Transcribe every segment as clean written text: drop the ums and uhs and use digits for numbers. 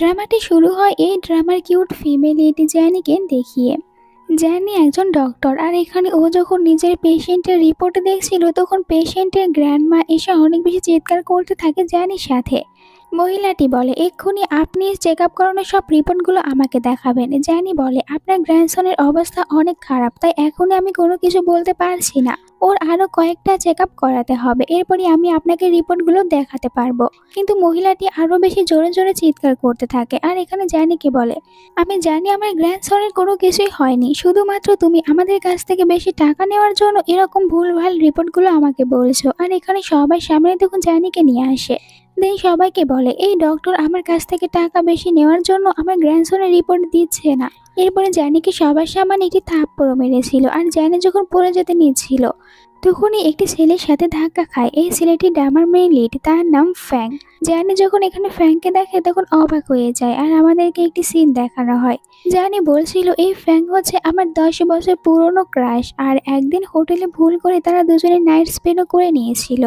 ড্রামাটি শুরু হয় এই ড্রামার কিউট ফিমেল লিড জ্যানিকে দেখিয়ে। জ্যানি একজন ডক্টর, আর এখানে ও যখন নিজের পেশেন্টের রিপোর্ট দেখছিল তখন পেশেন্টের গ্র্যান্ডমা এসে অনেক বেশি চিৎকার করতে থাকে জ্যানির সাথে। মহিলাটি বলে, এক্ষুনি আপনি চেক আপ করানোর সব রিপোর্টগুলো আমাকে দেখাবেন। জ্যানি বলে, আপনার গ্র্যান্ডসনের অবস্থা অনেক খারাপ, তাই এখনই আমি কোনো কিছু বলতে পারছি না। ওর আরও কয়েকটা চেক আপ করাতে হবে, এরপরই আমি আপনাকে রিপোর্টগুলো দেখাতে পারবো। কিন্তু মহিলাটি আরও বেশি জোরে জোরে চিৎকার করতে থাকে, আর এখানে জ্যানিকে বলে, আমি জানি আমার গ্র্যান্ডসনের কোনো কিছুই হয়নি, শুধুমাত্র তুমি আমাদের কাছ থেকে বেশি টাকা নেওয়ার জন্য এরকম ভুলভাল রিপোর্টগুলো আমাকে বলছো। আর এখানে সবার সামনে তখন জ্যানিকে নিয়ে আসে, দেন সবাইকে বলে, এই ডক্টর আমার কাছ থেকে টাকা বেশি নেওয়ার জন্য আমার গ্র্যান্ডসনের রিপোর্ট দিচ্ছে না। এরপরে জ্যানিকে সবার সামনে একটি থাপ্পড়ও মেরেছিল, আর জ্যানি যখন পড়ে যেতে নিচ্ছিল তখনই একটি ছেলের সাথে ধাক্কা খায়। এই ছেলেটি ড্রামার মেইন লিড, তার নাম ফ্যাং। জ্যানি যখন এখানে ফ্যাংকে দেখে তখন অবাক হয়ে যায়, আর আমাদেরকে একটি সিন দেখানো হয়। জ্যানি বলছিল, এই ফ্যাং হচ্ছে আমার 10 বছর পুরনো ক্রাশ, আর একদিন হোটেলে ভুল করে তারা দুজনে নাইট স্পেনও করে নিয়েছিল।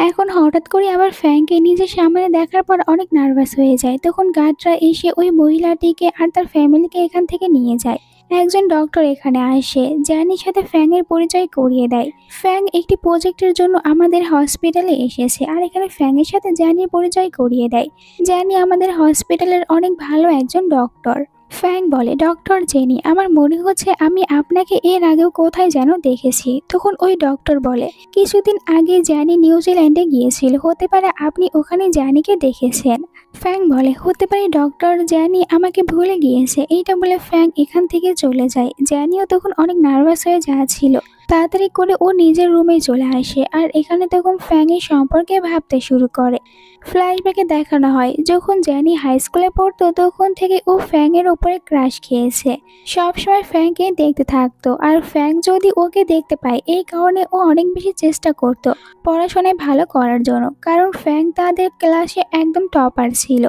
এখন হঠাৎ করে আবার ফ্যাংকে নিজের সামনে দেখার পর অনেক নার্ভাস হয়ে যায়। তখন গার্ডরা এসে ওই মহিলাটিকে আর তার ফ্যামিলিকে এখান থেকে নিয়ে যায়। একজন ডক্টর এখানে আসে, জ্যানির সাথে ফ্যাংয়ের পরিচয় করিয়ে দেয়। ফ্যাং একটি প্রজেক্টের জন্য আমাদের হসপিটালে এসেছে, আর এখানে ফ্যাংয়ের সাথে জ্যানির পরিচয় করিয়ে দেয়। জ্যানি আমাদের হসপিটালের অনেক ভালো একজন ডক্টর। ফ্যাং বলে, ডক্টর জেনি, আমার মনে হচ্ছে আমি আপনাকে এর আগেও কোথায় যেন দেখেছি। তখন ওই ডক্টর বলে, কিছুদিন আগে জ্যানি নিউজিল্যান্ডে গিয়েছিল, হতে পারে আপনি ওখানে জ্যানিকে দেখেছেন। ফ্যাং বলে, হতে পারে ডক্টর জ্যানি আমাকে ভুলে গিয়েছে। এইটা বলে ফ্যাং এখান থেকে চলে যায়। জ্যানিও তখন অনেক নার্ভাস হয়ে যাচ্ছিল, তাড়াতাড়ি করে ও নিজের রুমে চলে আসে, আর এখানে তখন ফ্যাংয়ের সম্পর্কে ভাবতে শুরু করে। ফ্ল্যাশব্যাকে দেখানো হয় যখন জ্যানি হাই স্কুলে পড়তো তখন থেকে ও ফ্যাংয়ের ওপরে ক্রাশ খেয়েছে। সবসময় ফ্যাংকে দেখতে থাকতো, আর ফ্যাং যদি ওকে দেখতে পায় এই কারণে ও অনেক বেশি চেষ্টা করতো পড়াশোনায় ভালো করার জন্য, কারণ ফ্যাং তাদের ক্লাসে একদম টপার ছিল।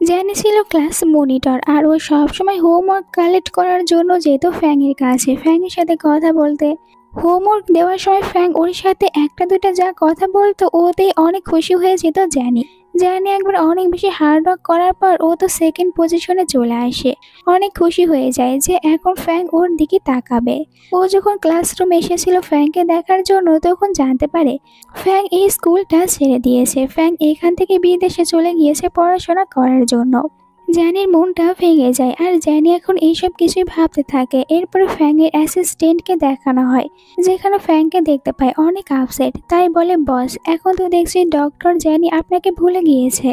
জ্যানি ছিল ক্লাস মনিটর, আর ও সবসময় হোমওয়ার্ক কালেক্ট করার জন্য যেত ফ্যাংয়ের কাছে, ফ্যাংয়ের সাথে কথা বলতে। হোমওয়ার্ক দেওয়ার সময় ফ্যাং ওর সাথে একটা দুটা যা কথা বলতো ওতেই অনেক খুশি হয়ে যেত জ্যানি। জ্যানি একবার অনেক বেশি হার্ড ওয়ার্ক করার পর ও তো সেকেন্ড পজিশনে চলে আসে, অনেক খুশি হয়ে যায় যে এখন ফ্যাং ওর দিকে তাকাবে। ও যখন ক্লাসরুমে এসেছিল ফ্যাংকে দেখার জন্য তখন জানতে পারে ফ্যাং এই স্কুলটা ছেড়ে দিয়েছে। ফ্যাং এখান থেকে বিদেশে চলে গিয়েছে পড়াশোনা করার জন্য। জ্যানির মনটা ভেঙে যায়, আর জ্যানি এখন এইসব কিছুই ভাবতে থাকে। এরপরে ফ্যাংয়ের অ্যাসিস্ট্যান্টকে দেখানো হয়, যেখানে ফ্যাংকে দেখতে পায় অনেক আপসেট, তাই বলে, বস, এখন তো দেখছি ডক্টর জ্যানি আপনাকে ভুলে গিয়েছে।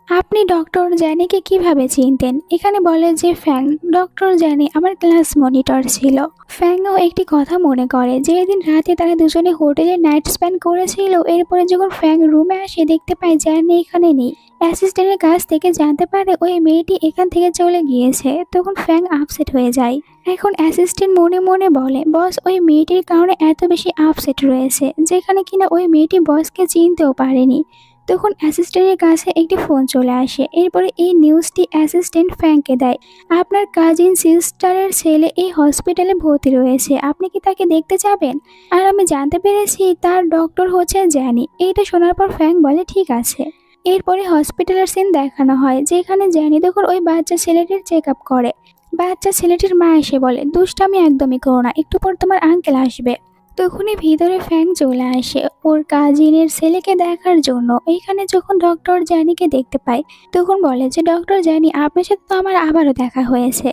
আপনি ডক্টর জ্যানিকে কিভাবে চিনতেন? এখানে বলে যে ফ্যাং, ডক্টর জ্যানি আমার ক্লাস মনিটর ছিল। ফ্যাংও একটি কথা মনে করে যে এদিন রাতে তারা দুজনে হোটেলে নাইট স্পেন্ড করেছিল। এরপরে যখন ফ্যাং রুমে আসে দেখতে পায় জ্যানি এখানে নেই। অ্যাসিস্ট্যান্টের কাছ থেকে জানতে পারে ওই মেয়েটি এখান থেকে চলে গিয়েছে। তখন ফ্যাং আপসেট হয়ে যায়। এখন অ্যাসিস্ট্যান্ট মনে মনে বলে, বস ওই মেয়েটির কারণে এত বেশি আপসেট রয়েছে, যেখানে কিনা ওই মেয়েটি বসকে চিনতেও পারেনি। তখন অ্যাসিস্ট্যান্টের কাছে একটি ফোন চলে আসে। এরপরে এই নিউজটি অ্যাসিস্ট্যান্ট ফ্যাংকে দেয়, আপনার কাজিন সিস্টারের ছেলে এই হসপিটালে ভর্তি রয়েছে, আপনি কি তাকে দেখতে যাবেন? আর আমি জানতে পেরেছি তার ডক্টর হচ্ছে জ্যানি। এইটা শোনার পর ফ্যাং বলে, ঠিক আছে। এরপরে হসপিটালের সিন দেখানো হয়, যেখানে জ্যানি তখন ওই বাচ্চা ছেলেটির চেক আপ করে। বাচ্চা ছেলেটির মা এসে বলে, দুষ্টামি একদমই করো না, একটু পর তোমার আঙ্কেল আসবে। তখনই ভিতরে ফ্যাং চলে আসে ওর কাজিনের ছেলেকে দেখার জন্য। এইখানে যখন ডক্টর জ্যানিকে দেখতে পায় তখন বলে যে, ডক্টর জ্যানি, আপনার সাথে তো আমার আবারও দেখা হয়েছে।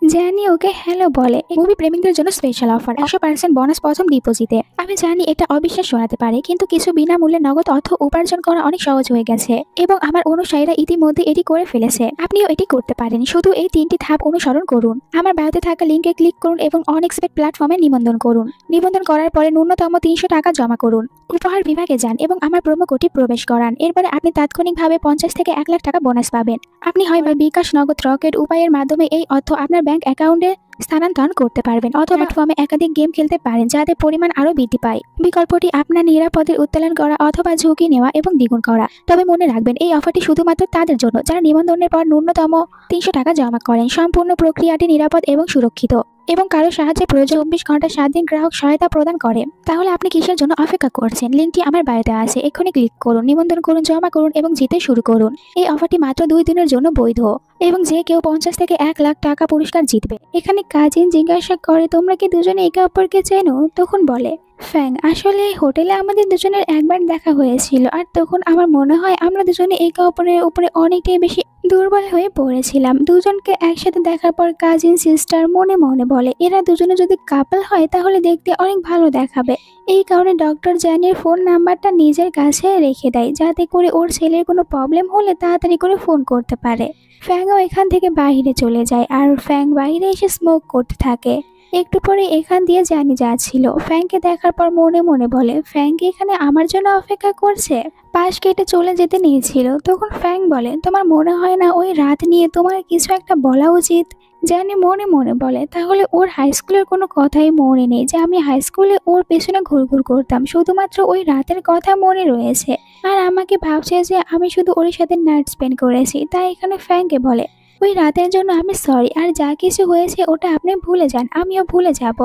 জ্যানি ওকে হ্যালো বলে। মুভি প্রেমিকদের জন্য স্পেশাল অফার, 100% বোনাস প্রথম ডিপোজিটে। আমি জানি এটা অবিশ্বাস শোনাতে পারে, কিন্তু কিছু বিনামূল্যে নগদ অর্থ উপার্জন করা অনেক সহজ হয়ে গেছে, এবং আমার অনুসারীরা ইতিমধ্যে এটি করে ফেলেছে। আপনিও এটি করতে পারেন, শুধু এই 3টি ধাপ অনুসরণ করুন। আমার বায়োতে থাকা লিঙ্কে ক্লিক করুন এবং অনএক্সপেক্ট প্ল্যাটফর্মে নিবন্ধন করুন। নিবন্ধন করার পরে ন্যূনতম 300 টাকা জমা করুন। উপহার বিভাগে যান এবং আমার প্রোমো কোডটি প্রবেশ করান। এরপরে আপনি তাৎক্ষণিকভাবে 50 থেকে 1 লাখ টাকা বোনাস পাবেন। আপনি হয় বা বিকাশ, নগদ, রকেট উপায়ের মাধ্যমে এই অর্থ আপনার ব্যাংক অ্যাকাউন্টে স্থানান্তর করতে পারবেন অথবা প্ল্যাটফর্মে একাধিক গেম খেলতে পারেন যাতে পরিমাণ আরও বৃদ্ধি পায়। বিকল্পটি আপনার নিরাপদের উত্তোলন করা অথবা ঝুঁকি নেওয়া এবং দ্বিগুণ করা। তবে মনে রাখবেন এই অফারটি শুধুমাত্র তাদের জন্য যারা নিবন্ধনের পর ন্যূনতম 300 টাকা জমা করেন। সম্পূর্ণ প্রক্রিয়াটি নিরাপদ এবং সুরক্ষিত এবং কারো সাহায্যের প্রয়োজন 24 ঘন্টা 7 দিন গ্রাহক সহায়তা প্রদান করে। তাহলে আপনি কিসের জন্য অপেক্ষা করছেন? লিঙ্কটি আমার বায়োতে আছে, এক্ষুনি ক্লিক করুন, নিবন্ধন করুন, জমা করুন এবং জিতে শুরু করুন। এই অফারটি মাত্র 2 দিনের জন্য বৈধ এবং যে কেউ 50 থেকে 1 লাখ টাকা পুরস্কার জিতবে। এখানে কাজিন জিজ্ঞাসা করে, তোমরা কি দুজনে একে অপরকে চেনো? তখন বলে ফ্যাং, আসলে হোটেলে আমাদের দুজনের একবার দেখা হয়েছিল আর তখন আমার মনে হয় আমরা দুজনে একে অপরের উপরে অনেকটাই বেশি দুর্বল হয়ে পড়েছিলাম। দুজনকে একসাথে দেখার পর কাজিন সিস্টার মনে মনে বলে এরা দুজনে যদি কাপল হয় তাহলে দেখতে অনেক ভালো দেখাবে। এই কারণে ডক্টর জ্যানির ফোন নাম্বারটা নিজের কাছে রেখে দেয় যাতে করে ওর ছেলের কোনো প্রবলেম হলে তাড়াতাড়ি করে ফোন করতে পারে। ফ্যাংও এখান থেকে বাইরে চলে যায় আর ফ্যাং বাইরে এসে স্মোক করতে থাকে। একটু পরে এখান দিয়ে জ্যানি যাচ্ছিল, ফ্যাংকে দেখার পর মনে মনে বলে ফ্যাং কি এখানে আমার জন্য অপেক্ষা করছে? পাশ কেটে চলে যেতে নিয়েছিল। তখন ফ্যাং বলে, তোমার মনে হয় না ওই রাত নিয়ে তোমার কিছু একটা বলা উচিত? জ্যানি মনে মনে বলে, তাহলে ওর হাই স্কুলের কোনো কথাই মনে নেই যে আমি হাই স্কুলে ওর পেছনে ঘুরঘুর করতাম, শুধুমাত্র ওই রাতের কথা মনে রয়েছে আর আমাকে ভাবছে যে আমি শুধু ওর সাথে নাইট স্পেন্ড করেছি। তাই এখানে ফ্যাংকে বলে ওই রাতের জন্য আমি সরি, আর যা কিছু হয়েছে ওটা আপনি ভুলে যান, আমিও ভুলে যাব।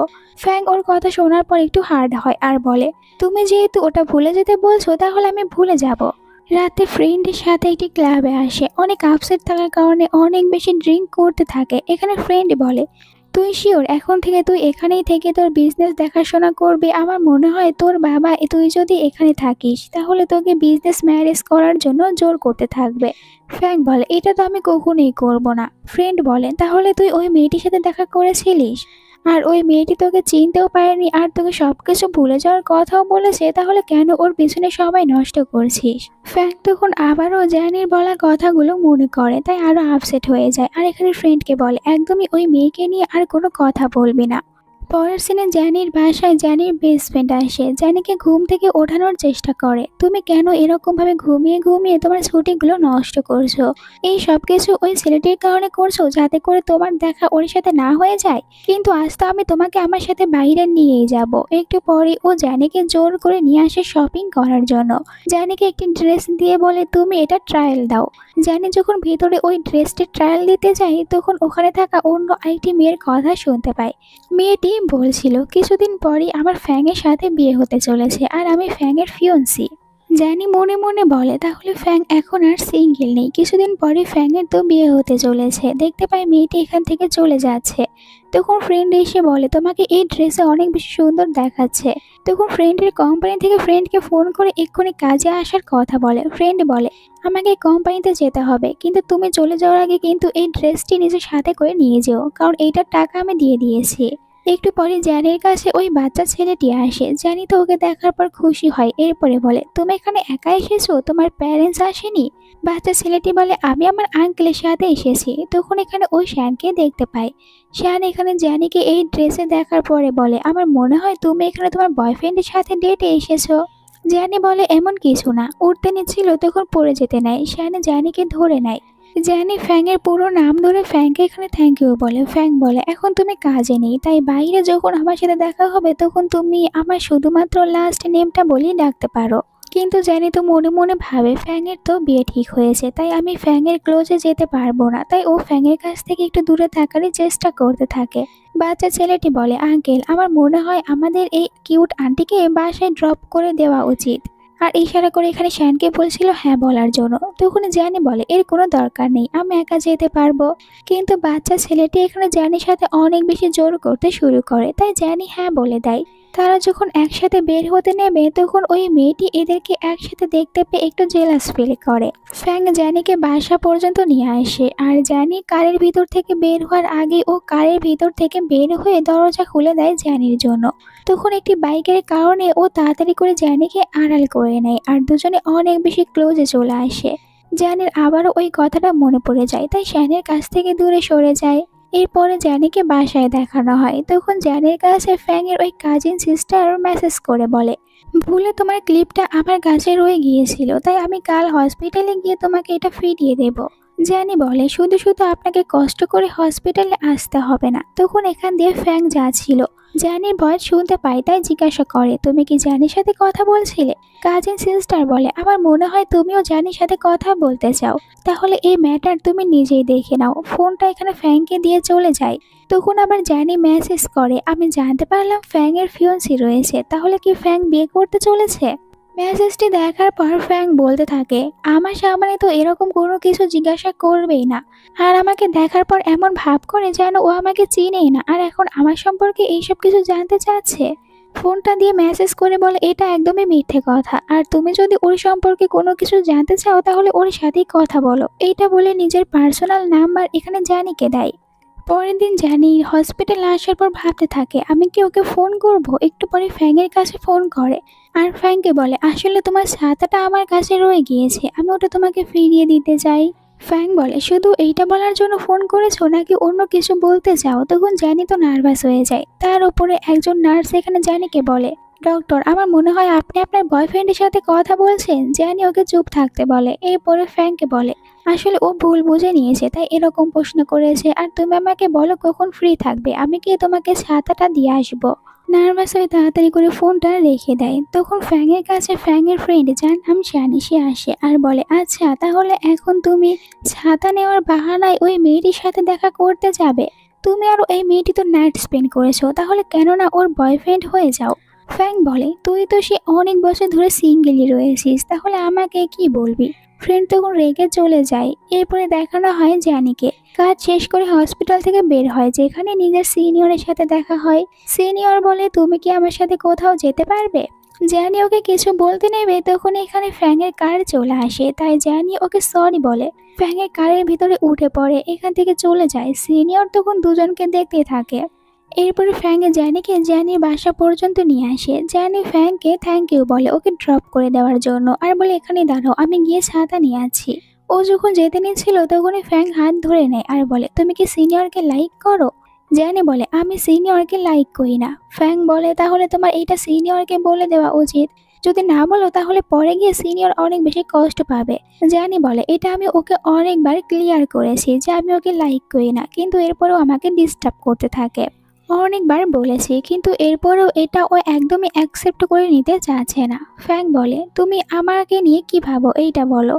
ফ্যাং ওর কথা শোনার পর একটু হার্ড হয় আর বলে, তুমি যেহেতু ওটা ভুলে যেতে বলছো তাহলে আমি ভুলে যাব। রাতে ফ্রেন্ডের সাথে একটি ক্লাবে আসে, অনেক আপসেট থাকার কারণে অনেক বেশি ড্রিঙ্ক করতে থাকে। এখানে ফ্রেন্ড বলে, তুই শিওর এখন থেকে তুই এখানেই থেকে তোর বিজনেস দেখাশোনা করবি? আমার মনে হয় তোর বাবা তুই যদি এখানে থাকিস তাহলে তোকে বিজনেস ম্যারেজ করার জন্য জোর করতে থাকবে। ফ্যাং বলে, এটা তো আমি কখনোই করব না। ফ্রেন্ড বলে, তাহলে তুই ওই মেয়েটির সাথে দেখা করেছিলিস আর ওই মেয়েটি তোকে চিনতেও পারেনি আর তোকে সবকিছু ভুলে যাওয়ার কথাও বলেছে, তাহলে কেন ওর পিছনে সবাই নষ্ট করছিস? ফ্যাং তখন আবারও জ্যানির বলা কথাগুলো মনে করে, তাই আরো আপসেট হয়ে যায় আর এখানে ফ্রেন্ডকে বলে একদমই ওই মেয়েকে নিয়ে আর কোনো কথা বলবি না। পরের সিনে জ্যানির বাসায় জ্যানির বেস্ট ফ্রেন্ড আসে, জ্যানিকে ঘুম থেকে ওঠানোর চেষ্টা করে। তুমি কেন এরকম ভাবে ঘুমিয়ে ঘুমিয়ে তোমার ছুটিগুলো নষ্ট করছো? এই সব কিছু ওই ছেলেটির কারণে করছো যাতে করে তোমার দেখা ওর সাথে না হয়ে যায়। কিন্তু আজ তো আমি তোমাকে আমার সাথে বাইরে নিয়েই যাব। একটু পরে ও জ্যানিকে জোর করে নিয়ে আসে শপিং করার জন্য। জ্যানিকে একটি ড্রেস দিয়ে বলে তুমি এটা ট্রায়াল দাও। জ্যানি যখন ভিতরে ওই ড্রেসটি ট্রায়াল দিতে যায় তখন ওখানে থাকা অন্য আরেকটি মেয়ের কথা শুনতে পায়। মেয়েটি বলছিল কিছুদিন পরই আমার ফ্যাংয়ের সাথে বিয়ে হতে চলেছে আর আমি ফ্যাংয়ের ফিয়ন্সি। জ্যানি মনে মনে বলে, তাহলে ফ্যাং এখন আর সিঙ্গেল নেই, কিছুদিন পরে ফ্যাংয়ের তো বিয়ে হতে চলেছে। দেখতে পাই মেয়েটি এখান থেকে চলে যাচ্ছে। তখন ফ্রেন্ড এসে বলে তোমাকে এই ড্রেসে অনেক বেশি সুন্দর দেখাচ্ছে। তখন ফ্রেন্ডের কোম্পানি থেকে ফ্রেন্ডকে ফোন করে এক্ষুনি কাজে আসার কথা বলে। ফ্রেন্ড বলে আমাকে কোম্পানিতে যেতে হবে, কিন্তু তুমি চলে যাওয়ার আগে কিন্তু এই ড্রেসটি নিজের সাথে করে নিয়ে যেও, কারণ এইটার টাকা আমি দিয়ে দিয়েছি। একটু পরে জ্যানির কাছে ওই বাচ্চা ছেলেটি আসে। জ্যানি তো ওকে দেখার পর খুশি হয়। এরপরে বলে তুমি এখানে একা এসেছো, তোমার প্যারেন্টস আসেনি? বাচ্চা ছেলেটি বলে আমি আমার আঙ্কেলের সাথে এসেছি। তখন এখানে ওই শ্যানকে দেখতে পাই। শ্যান এখানে জ্যানিকে এই ড্রেসে দেখার পরে বলে আমার মনে হয় তুমি এখানে তোমার বয়ফ্রেন্ডের সাথে ডেটে এসেছো। জ্যানি বলে এমন কিছু না, উঠতে নিচ্ছিল তখন পড়ে যেতে নেয়। শ্যান জ্যানিকে ধরে নেয়। জ্যানি ফ্যাংয়ের পুরো নাম ধরে ফ্যাংকে এখানে থ্যাংক ইউ বলে। ফ্যাং বলে এখন তুমি কাজে নেই, তাই বাইরে যখন আমার সাথে দেখা হবে তখন তুমি আমার শুধুমাত্র লাস্ট নেমটা বলেই ডাকতে পারো। কিন্তু জ্যানি তো মনে মনে ভাবে ফ্যাংয়ের তো বিয়ে ঠিক হয়েছে, তাই আমি ফ্যাংয়ের ক্লোজে যেতে পারবো না। তাই ও ফ্যাংয়ের কাছ থেকে একটু দূরে থাকারই চেষ্টা করতে থাকে। বাচ্চা ছেলেটি বলে আঙ্কেল আমার মনে হয় আমাদের এই কিউট আন্টিকে বাসায় ড্রপ করে দেওয়া উচিত। আর ইশারা করে এখানে শ্যানকে বলছিল হ্যাঁ বলার জন্য। তখন জ্যানি বলে এর কোনো দরকার নেই, আমি একা যেতে পারবো। কিন্তু বাচ্চা ছেলেটি এখানে জ্যানির সাথে অনেক বেশি জোর করতে শুরু করে, তাই জ্যানি হ্যাঁ বলে দেয়। তারা যখন একসাথে বের হতে নেবে তখন ওই মেয়েটি এদেরকে একসাথে দেখতে পেয়ে একটু জেলাস ফিল করে। ফ্যাং জ্যানিকে বাসা পর্যন্ত নিয়ে আসে আর জ্যানি কারের ভিতর থেকে বের হওয়ার আগে ও কারের ভিতর থেকে বের হয়ে দরজা খুলে দেয় জ্যানির জন্য। তখন একটি বাইকের কারণে ও তাড়াতাড়ি করে জ্যানিকে আড়াল করে নেয় আর দুজনে অনেক বেশি ক্লোজে চলে আসে। জ্যানির আবারও ওই কথাটা মনে পড়ে যায়, তাই শ্যানের কাছ থেকে দূরে সরে যায়। এরপরে জ্যানিকে বাসায় দেখানো হয়। তখন জ্যানির কাছে ফ্যাংয়ের ওই কাজিন সিস্টার মেসেজ করে বলে ভুলে তোমার ক্লিপটা আমার কাছে রয়ে গিয়েছিল, তাই আমি কাল হসপিটালে গিয়ে তোমাকে এটা ফিরিয়ে দেব। জানি বলে শুধু শুধু আপনাকে কষ্ট করে হসপিটালে আসতে হবে না। তখন এখান দিয়ে ফ্যাং যাচ্ছিল, জানির ভয়েস শুনতে পায়, তাই জিজ্ঞাসা করে তুমি কি জানির সাথে কথা বলছিলে? কাজিন সিস্টার বলে আমার মনে হয় তুমিও জানির সাথে কথা বলতে চাও, তাহলে এই ম্যাটার তুমি নিজেই দেখে নাও। ফোনটা এখানে ফ্যাংকে দিয়ে চলে যায়। তখন আবার জানি মেসেজ করে আমি জানতে পারলাম ফ্যাং এর ফিয়ন্সি রয়েছে, তাহলে কি ফ্যাং বিয়ে করতে চলেছে? মেসেজটি দেখার পর ফ্যাং বলতে থাকে আমার সামনে তো এরকম কোনো কিছু জিজ্ঞাসা করবেই না, আর আমাকে দেখার পর এমন ভাব করে যেন ও আমাকে চিনেই না, আর এখন আমার সম্পর্কে এইসব কিছু জানতে চাচ্ছে। ফোনটা দিয়ে মেসেজ করে বলে এটা একদমই মিথ্যে কথা, আর তুমি যদি ওর সম্পর্কে কোনো কিছু জানতে চাও তাহলে ওর সাথেই কথা বলো। এইটা বলে নিজের পার্সোনাল নাম্বার এখানে জানিকে দেয়। পরের দিন জানি হসপিটালে আসার পর ভাবতে থাকে আমি কি ওকে ফোন করব। একটু পরে ফ্যাংয়ের কাছে ফোন করে আর ফ্যাংকে বলে আসলে তোমার ছাতাটা আমার কাছে রয়ে গিয়েছে, আমি ওটা তোমাকে ফিরিয়ে দিতে চাই। ফ্যাং বলে শুধু এইটা বলার জন্য ফোন করেছো নাকি অন্য কিছু বলতে চাও? তখন জানি তো নার্ভাস হয়ে যায়। তার উপরে একজন নার্স এখানে জানিকে বলে ডক্টর আমার মনে হয় আপনি আপনার বয়ফ্রেন্ডের সাথে কথা বলছেন। জানি ওকে চুপ থাকতে বলে। এরপরে ফ্যাংকে বলে আসলে ও ভুল বুঝে নিয়েছে তাই এরকম প্রশ্ন করেছে, আর তুমি আমাকে বলো কখন ফ্রি থাকবে, আমি কি তোমাকে ছাতাটা দিয়ে আসবো। নার্ভাস হয়ে তাড়াতাড়ি করে ফোনটা রেখে দেয়। তখন ফ্যাংয়ের কাছে ফ্যাংয়ের ফ্রেন্ড যার নাম শানি সে আসে আর বলে আচ্ছা তাহলে এখন তুমি ছাতা নেওয়ার বাহানায় ওই মেয়েটির সাথে দেখা করতে যাবে? তুমি আর এই মেয়েটি তো নাইট স্পেন্ড করেছো, তাহলে কেন না ওর বয়ফ্রেন্ড হয়ে যাও? ফ্যাং বলে তুই তো সে অনেক বছর ধরে সিঙ্গেলই রয়েছিস, তাহলে আমাকে কি বলবি? ফ্রেন্ড তখন রেগে চলে যায়। এরপরে দেখানো হয় জানিকে কাজ শেষ করে হসপিটাল থেকে বের হয়, যেখানে নিজের সিনিয়রের সাথে দেখা হয়। সিনিয়র বলে তুমি কি আমার সাথে কোথাও যেতে পারবে? জানি ওকে কিছু বলতে নেবে তখন এখানে ফ্যাংয়ের কার চলে আসে, তাই জানি ওকে সরি বলে ফ্যাংয়ের কারের ভিতরে উঠে পড়ে, এখান থেকে চলে যায়। সিনিয়র তখন দুজনকে দেখতে থাকে। এরপরে ফ্যাংকে জানিকে জানির বাসা পর্যন্ত নিয়ে আসে। জানি ফ্যাংকে থ্যাংক ইউ বলে ওকে ড্রপ করে দেওয়ার জন্য, আর বলে এখানে দাঁড়াও আমি গিয়ে ছাতা নিয়ে আছি। ও যখন যেতে নিচ্ছিল তখনই ফ্যাং হাত ধরে নেয় আর বলে তুমি কি সিনিয়রকে লাইক করো? জানি বলে আমি সিনিয়রকে লাইক করি না। ফ্যাং বলে তাহলে তোমার এইটা সিনিয়রকে বলে দেওয়া উচিত, যদি না বলো তাহলে পরে গিয়ে সিনিয়র অনেক বেশি কষ্ট পাবে। জানি বলে এটা আমি ওকে অনেকবার ক্লিয়ার করেছি যে আমি ওকে লাইক করি না, কিন্তু এরপরেও আমাকে ডিস্টার্ব করতে থাকে। অনেকবার বলেছি কিন্তু এরপরেও এটা ও একদমই অ্যাকসেপ্ট করে নিতে চাচ্ছে না। ফ্যাং বলে তুমি আমাকে নিয়ে কি ভাবো এইটা বলো,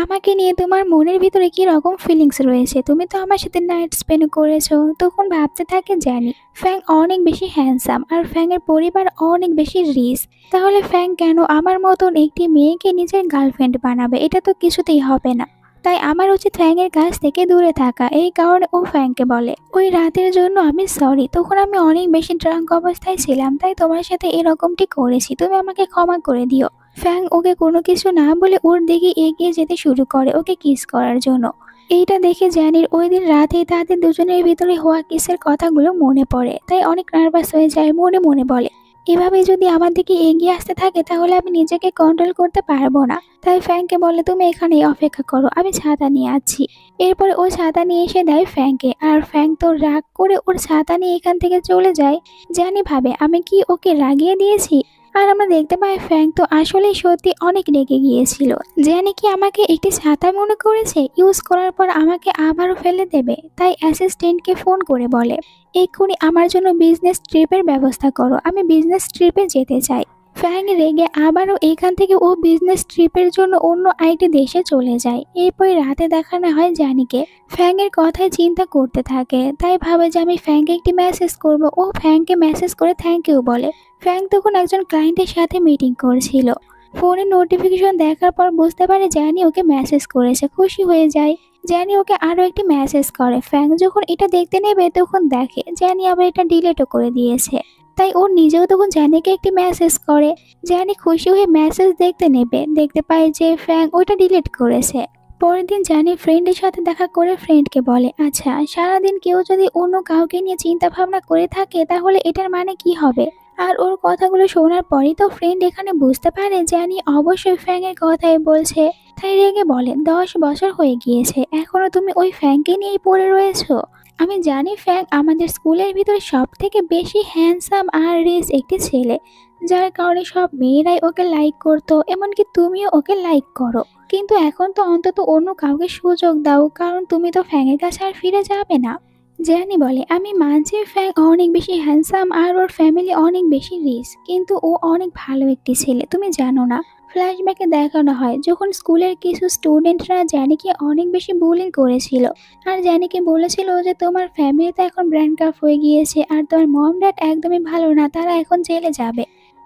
আমাকে নিয়ে তোমার মনের ভিতরে কি রকম ফিলিংস রয়েছে? তুমি তো আমার সাথে নাইট স্পেন্ড করেছো। তখন ভাবতে থাকে জানি ফ্যাং অনেক বেশি হ্যান্ডসাম আর ফ্যাং এর পরিবার অনেক বেশি রিচ, তাহলে ফ্যাং কেন আমার মতন একটি মেয়েকে নিজের গার্লফ্রেন্ড বানাবে? এটা তো কিছুতেই হবে না। তাই আমার উচিত ফ্যাংয়ের কাছ থেকে দূরে থাকা। এই কারণে ও ফ্যাংকে বলে ওই রাতের জন্য আমি সরি, তখন আমি অনেক বেশি ড্রাঙ্ক অবস্থায় ছিলাম তাই তোমার সাথে এরকমটি করেছি, তুমি আমাকে ক্ষমা করে দিও। ফ্যাং ওকে কোনো কিছু না বলে ওর দিকে এগিয়ে যেতে শুরু করে ওকে কিস করার জন্য। এইটা দেখে জানির ওই দিন রাতে তাদের দুজনের ভিতরে হওয়া কিসের কথাগুলো মনে পড়ে, তাই অনেক নার্ভাস হয়ে যায়। মনে মনে বলে এভাবে যদি আমার দিকে এগিয়ে আসতে থাকে তাহলে আমি নিজেকে কন্ট্রোল করতে পারবো না। তাই ফ্যাংকে বলে তুমি এখানেই অপেক্ষা করো, আমি ছাতা নিয়ে আছি। এরপরে ও ছাতা নিয়ে এসে দেয় ফ্যাংকে, আর ফ্যাং তো রাগ করে ওর ছাতা নিয়ে এখান থেকে চলে যায়। জানি ভাবে আমি কি ওকে রাগিয়ে দিয়েছি, আর আমরা দেখতে পাই ফ্যাং তো আসলেই সত্যি অনেক রেগে গিয়েছিল। জানি কি আমাকে একটি ছাতা মনে করেছে, ইউজ করার পর আমাকে আবারও ফেলে দেবে। তাই অ্যাসিস্ট্যান্টকে ফোন করে বলে এক্ষুনি আমার জন্য বিজনেস ট্রিপের ব্যবস্থা করো, আমি বিজনেস ট্রিপে যেতে চাই। ফ্যাং রেগে আবারও এখান থেকে ও বিজনেস ট্রিপের জন্য অন্য আরেকটি দেশে চলে যায়। এরপরে রাতে দেখানো হয় জানিকে ফ্যাং এর কথায় চিন্তা করতে থাকে, তাই ভাবে যে আমি ফ্যাংকে একটি মেসেজ করব। ও ফ্যাংকে মেসেজ করে থ্যাংক ইউ বলে। ফ্যাং তখন একজন ক্লায়েন্টের সাথে মিটিং করছিল। ফোনে নোটিফিকেশন দেখার পর বুঝতে পারে জানি ওকে মেসেজ করেছে, খুশি হয়ে যায়। জানি ওকে আরও একটি মেসেজ করে। ফ্যাং যখন এটা দেখতে নেবে তখন দেখে জানি আবার এটা ডিলিটও করে দিয়েছে। তাই ও নিজেও তখন জানিকে একটি মেসেজ করে। জানি খুশি হয়ে মেসেজ দেখতে নেবে, দেখতে পায় যে ফ্যাং ওইটা ডিলিট করেছে। পরের দিন জানি ফ্রেন্ডের সাথে দেখা করে ফ্রেন্ডকে বলে আচ্ছা সারাদিন কেউ যদি অন্য কাউকে নিয়ে চিন্তা ভাবনা করে থাকে তাহলে এটার মানে কি হবে? আর ওর কথাগুলো শোনার পরই তো ফ্রেন্ড এখানে বুঝতে পারে জানি অবশ্যই ফ্যাং এর কথাই বলছে। তাই রেগে বলে 10 বছর হয়ে গিয়েছে এখনো তুমি ওই ফ্যাংকে নিয়েই পড়ে রয়েছো? আমি জানি ফ্যাং আমাদের স্কুলের ভিতরে সব থেকে বেশি হ্যান্ডসাম আর রিচ একটি ছেলে, যার কারণে সব মেয়েরাই ওকে লাইক করতো, এমনকি তুমিও ওকে লাইক করো। কিন্তু এখন তো অন্তত অন্য কাউকে সুযোগ দাও, কারণ তুমি তো ফ্যাংয়ের কাছে আর ফিরে যাবে না। জ্যানি বলে, আমি মানছি ফ্যাং অনেক বেশি হ্যান্ডসাম আর ওর ফ্যামিলি অনেক বেশি রিচ, কিন্তু ও অনেক ভালো একটি ছেলে, তুমি জানো না। ফ্ল্যাশব্যাকে দেখানো হয় যখন স্কুলের কিছু স্টুডেন্টরা জ্যানিকে অনেক বেশি বুলিং করেছিল, আর জ্যানিকে বলেছিল যে তোমার ফ্যামিলিতে এখন ব্র্যান্ড কাপ হয়ে গিয়েছে আর তোমার মম ড্যাড একদমই ভালো না, তারা এখন জেলে যাবে।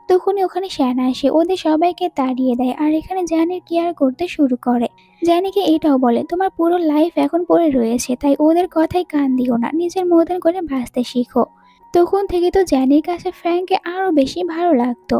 তখনই ওখানে শ্যান আসে, ওদের সবাইকে তাড়িয়ে দেয় আর এখানে জ্যানির কেয়ার করতে শুরু করে। জ্যানিকে এটাও বলে, তোমার পুরো লাইফ এখন পড়ে রয়েছে, তাই ওদের কথায় কান দিও না, নিজের মতন করে বাঁচতে শিখো। তখন থেকে তো জ্যানির কাছে ফ্র্যাঙ্ককে আরো বেশি ভালো লাগতো।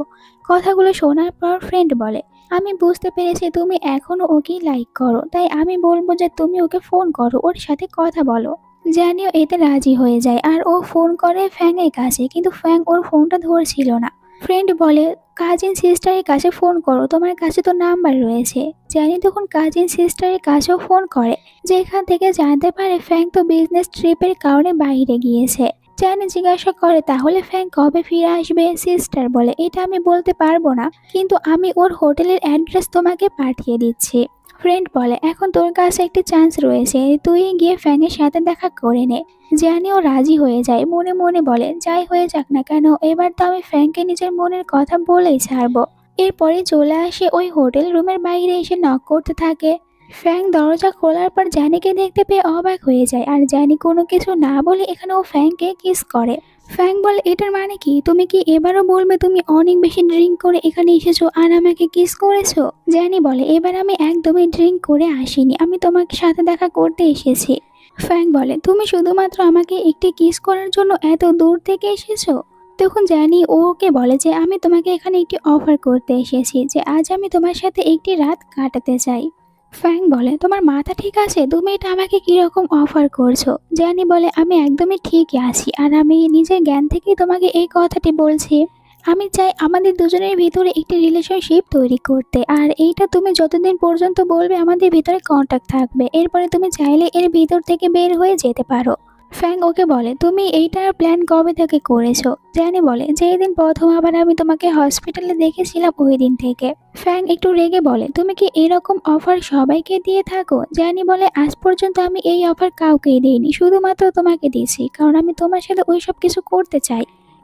কথাগুলো শোনার পর ফ্রেন্ড বলে, আমি বুঝতে পেরেছি তুমি এখনো ওকেই লাইক করো, তাই আমি বলবো যে তুমি ওকে ফোন করো, ওর সাথে কথা বলো। জ্যানিও এতে রাজি হয়ে যায় আর ও ফোন করে ফ্যাংয়ের কাছে, কিন্তু ফ্যাং ওর ফোনটা ধরছিল না। ফ্রেন্ড বলে, কাজিন সিস্টারের কাছে ফোন করো, তোমার কাছে তো নাম্বার রয়েছে। জ্যানি তখন কাজিন সিস্টারের কাছেও ফোন করে, যেখান থেকে জানতে পারে ফ্যাং তো বিজনেস ট্রিপের কারণে বাইরে গিয়েছে। জ্যানি জিজ্ঞাসা করে, তাহলে ফ্যাং কবে ফিরে আসবে? সিস্টার বলে, এটা আমি বলতে পারবো না, কিন্তু আমি ওর হোটেলের অ্যাড্রেস তোমাকে পাঠিয়ে দিচ্ছি। ফ্রেন্ড বলে, এখন তোর কাছে একটি চান্স রয়েছে, তুই গিয়ে ফ্যাংয়ের সাথে দেখা করে নে। জ্যানিও রাজি হয়ে যায়, মনে মনে বলে, যাই হয়ে যাক না কেন, এবার তো আমি ফ্যাংকে নিজের মনের কথা বলেই ছাড়বো। এরপরে চলে আসে ওই হোটেল রুমের বাইরে এসে নক করতে থাকে। ফ্যাং দরজা খোলার পর জ্যানিকে দেখতে পেয়ে অবাক হয়ে যায়, আর জ্যানি কোনো কিছু না বলে এখানে ও ফ্যাংকে কিস করে। ফ্যাং বলে, এটার মানে কি? তুমি কি এবারও বলবে তুমি অনেক বেশি ড্রিঙ্ক করে এখানে এসেছো আর আমাকে কিস করেছো? জ্যানি বলে, এবার আমি একদমই ড্রিঙ্ক করে আসিনি, আমি তোমার সাথে দেখা করতে এসেছি। ফ্যাং বলে, তুমি শুধুমাত্র আমাকে একটি কিস করার জন্য এত দূর থেকে এসেছো? তখন জ্যানি ওকে বলে যে আমি তোমাকে এখানে একটি অফার করতে এসেছি, যে আজ আমি তোমার সাথে একটি রাত কাটাতে চাই। ফ্যাং বলে, তোমার মাথা ঠিক আছে? তুমি এটা আমাকে কিরকম অফার করছো? জ্যানি বলে, আমি একদমই ঠিকই আছি আর আমি নিজের জ্ঞান থেকেই তোমাকে এই কথাটি বলছি। আমি চাই আমাদের দুজনের ভিতরে একটি রিলেশনশিপ তৈরি করতে, আর এইটা তুমি যতদিন পর্যন্ত বলবে আমাদের ভিতরে কন্ট্যাক্ট থাকবে, এরপরে তুমি চাইলে এর ভিতর থেকে বের হয়ে যেতে পারো। ফ্যাং ওকে বলে, তুমি এইটার প্ল্যান কবে থেকে করেছো? জ্যানি বলে, যেই দিন প্রথম আবার আমি তোমাকে হসপিটালে দেখেছিলাম ওই দিন থেকে। ফ্যাং একটু রেগে বলে, তুমি কি এরকম অফার সবাইকে দিয়ে থাকো? জ্যানি বলে, আজ পর্যন্ত আমি এই অফার কাউকেই দিইনি, শুধুমাত্র তোমাকে দিয়েছি, কারণ আমি তোমার সাথে ওই সব কিছু করতে চাই।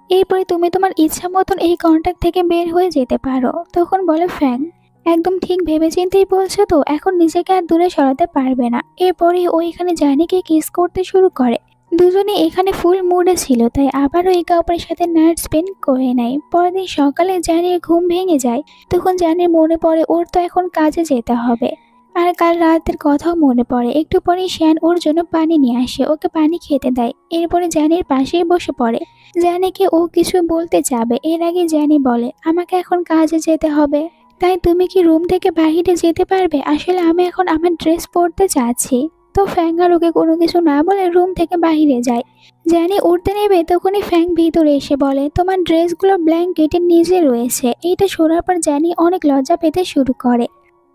এরপরে তুমি তোমার ইচ্ছা মতন এই কন্ট্যাক্ট থেকে বের হয়ে যেতে পারো। তখন বলে ফ্যাং, একদম ঠিক ভেবেচিন্তেই বলছো তো, এখন নিজেকে আর দূরে সরাতে পারবে না। এরপরে ও এখানে জানিকে কিস করতে শুরু করে। দুজনে এখানে ফুল মুডে ছিল, তাই আবারও একে অপরের সাথে নাইট স্পেন্ড করে নেয়। পরের দিন সকালে জানির ঘুম ভেঙে যায়। তখন জানির মনে পড়ে ওর তো এখন কাজে যেতে হবে, আর কাল রাতের কথাও মনে পড়ে। একটু পরেই শ্যান ওর জন্য পানি নিয়ে আসে, ওকে পানি খেতে দেয়। এরপরে জানির পাশেই বসে পড়ে। জানিকে ও কিছু বলতে যাবে, এর আগে জানি বলে, আমাকে এখন কাজে যেতে হবে, তাই তুমি কি রুম থেকে বাইরে যেতে পারবে? আসলে আমি এখন আমার ড্রেস পরতে চাচ্ছি। তো ফ্যাং আর ওকে কোনো কিছু না বলে রুম থেকে বাইরে যায়। জানি উঠতে নেবে, তখনই ফ্যাং ভিতরে এসে বলে, তোমার ড্রেসগুলো ব্ল্যাঙ্কেটের নিচে রয়েছে। এইটা শোনার পর জানি অনেক লজ্জা পেতে শুরু করে।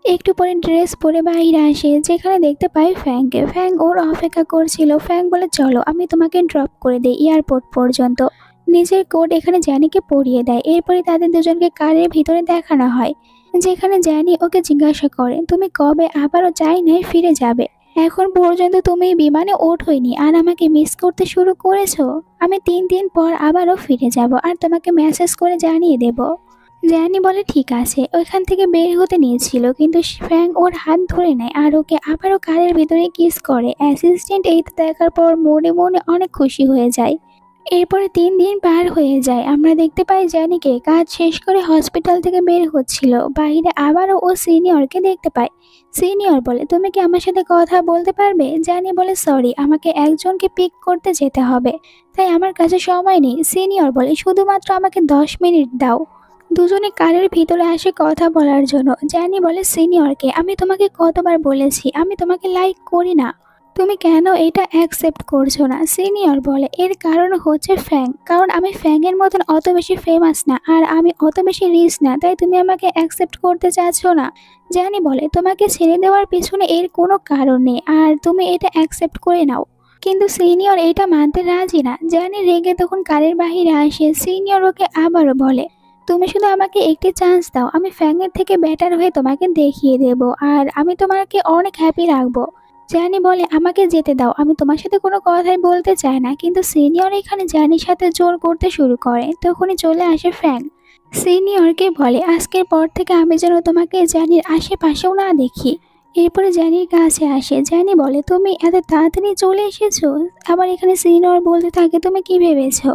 একটু পরে ড্রেস পরে বাইরে আসে, যেখানে দেখতে পাই ফ্যাংকে। ফ্যাং ওর অপেক্ষা করছিল। ফ্যাং বলে, চলো আমি তোমাকে ড্রপ করে দিই এয়ারপোর্ট পর্যন্ত। নিজের কোট এখানে জ্যানিকে পরিয়ে দেয়। এরপরে তাদের দুজনকে কারের ভিতরে দেখানো হয়, যেখানে জ্যানি ওকে জিজ্ঞাসা করে, তুমি কবে আবারও চাইনায় ফিরে যাবে? এখন পর্যন্ত তুমি বিমানে ওঠোইনি আর আমাকে মিস করতে শুরু করেছো। আমি 3 দিন পর আবারও ফিরে যাব আর তোমাকে মেসেজ করে জানিয়ে দেব। জ্যানি বলে, ঠিক আছে। ওইখান থেকে বের হতে নিয়েছিল, কিন্তু ফ্যাং ওর হাত ধরে নেয় আর ওকে আবারও কারের ভিতরে কিস করে। অ্যাসিস্ট্যান্ট এইটা দেখার পর মনে মনে অনেক খুশি হয়ে যায়। এরপরে 3 দিন পার হয়ে যায়। আমরা দেখতে পাই জ্যানিকে কাজ শেষ করে হসপিটাল থেকে বের হচ্ছিল। বাইরে আবারও ও সিনিয়রকে দেখতে পায়। সিনিয়র বলে, তুমি কি আমার সাথে কথা বলতে পারবে? জ্যানি বলে, সরি, আমাকে একজনকে পিক করতে যেতে হবে, তাই আমার কাছে সময় নেই। সিনিয়র বলে, শুধুমাত্র আমাকে 10 মিনিট দাও। দুজনে কারের ভিতরে আসে কথা বলার জন্য। জ্যানি বলে সিনিয়রকে, আমি তোমাকে কতবার বলেছি আমি তোমাকে লাইক করি না, তুমি কেন এটা অ্যাকসেপ্ট করছো না? সিনিয়র বলে, এর কারণ হচ্ছে ফ্যাং, কারণ আমি ফ্যাংয়ের মতন অত বেশি ফেমাস না আর আমি অত বেশি রিচ না, তাই তুমি আমাকে অ্যাকসেপ্ট করতে চাচ্ছ না। জ্যানি বলে, তোমাকে ছেড়ে দেওয়ার পিছনে এর কোনো কারণ নেই আর তুমি এটা অ্যাকসেপ্ট করে নাও। কিন্তু সিনিয়র এটা মানতে রাজি না। জানি রেগে তখন কারের বাহিরে আসে। সিনিয়র ওকে আবারও বলে, তুমি শুধু আমাকে একটি চান্স দাও, আমি ফ্যাংয়ের থেকে বেটার হয়ে তোমাকে দেখিয়ে দেব, আর আমি তোমাকে অনেক হ্যাপি রাখবো। জানি বলে, আমাকে যেতে দাও, আমি তোমার সাথে কোনো কথাই বলতে চাই না। কিন্তু সিনিয়র এখানে জানির সাথে জোর করতে শুরু করে। তখনই চলে আসে ফ্যাং। সিনিয়রকে বলে, আজকের পর থেকে আমি যেন তোমাকে জানির আশেপাশেও না দেখি। এরপরে জানির কাছে আসে। জানি বলে, তুমি এত তাড়াতাড়ি চলে এসেছো। আবার এখানে সিনিয়র বলতে থাকে, তুমি কি ভেবেছো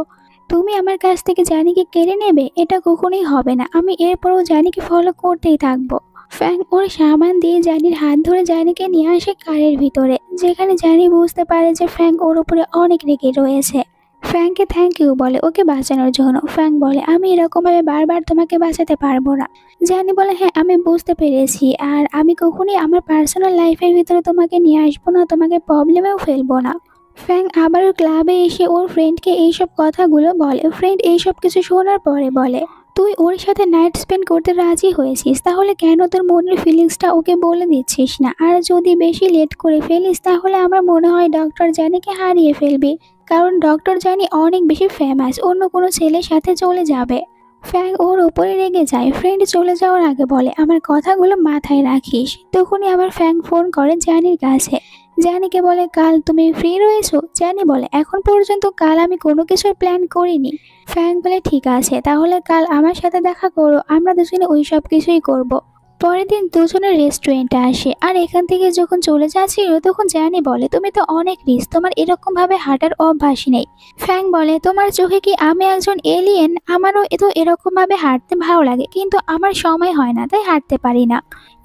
তুমি আমার কাছ থেকে জানিকে কেড়ে নেবে? এটা কখনোই হবে না। আমি এরপরও জানিকে ফলো করতেই থাকবো। ফ্যাং ওর সাবান দিয়ে জানির হাত ধরে জানিকে নিয়ে আসে কারের ভিতরে, যেখানে জানি বুঝতে পারে যে ফ্যাং ওর উপরে অনেক রেগে রয়েছে। ফ্যাংকে থ্যাংক ইউ বলে ওকে বাঁচানোর জন্য। ফ্যাং বলে, আমি এরকমভাবে বারবার তোমাকে বাঁচাতে পারবো না। জানি বলে, হ্যাঁ আমি বুঝতে পেরেছি, আর আমি কখনোই আমার পার্সোনাল লাইফের ভিতরে তোমাকে নিয়ে আসবো না, তোমাকে প্রবলেমেও ফেলবো না। ফ্যাং আবারও ক্লাবে এসে ওর ফ্রেন্ডকে এইসব কথাগুলো বলে। ফ্রেন্ড এইসব কিছু শোনার পরে বলে, তুই ওর সাথে নাইট স্পেন্ড করতে রাজি হয়েছিস, তাহলে কেন তোর মনের ফিলিংসটা ওকে বলে দিচ্ছিস না? আর যদি বেশি লেট করে ফেলিস তাহলে আমার মনে হয় ডক্টর জানিকে হারিয়ে ফেলবি, কারণ ডক্টর জানি অনেক বেশি ফেমাস, অন্য কোনো ছেলের সাথে চলে যাবে। ফ্যাং ওর উপরে রেগে যায়। ফ্রেন্ড চলে যাওয়ার আগে বলে, আমার কথাগুলো মাথায় রাখিস। তখনই আবার ফ্যাং ফোন করে জানির কাছে। জানিকে বলে, কাল তুমি ফ্রি রয়েছো? জানি বলে, এখন পর্যন্ত কাল আমি কোনো কিছুর প্ল্যান করিনি। ফ্যাং বলে, ঠিক আছে, তাহলে কাল আমার সাথে দেখা করো, আমরা দুজনে ওই সব কিছুই করব। পরের দিন দুজনের রেস্টুরেন্টে আসে, আর এখান থেকে যখন চলে যাচ্ছিল তখন জানি বলে, তুমি তো অনেক রিস্ক, তোমার এরকম ভাবে হাঁটার অভ্যাস নেই। ফ্যাং বলে, তোমার চোখে কি আমি একজন এলিয়েন? আমারও তো এরকম ভাবে হাঁটতে ভালো লাগে, কিন্তু আমার সময় হয় না, তাই হাঁটতে পারি না।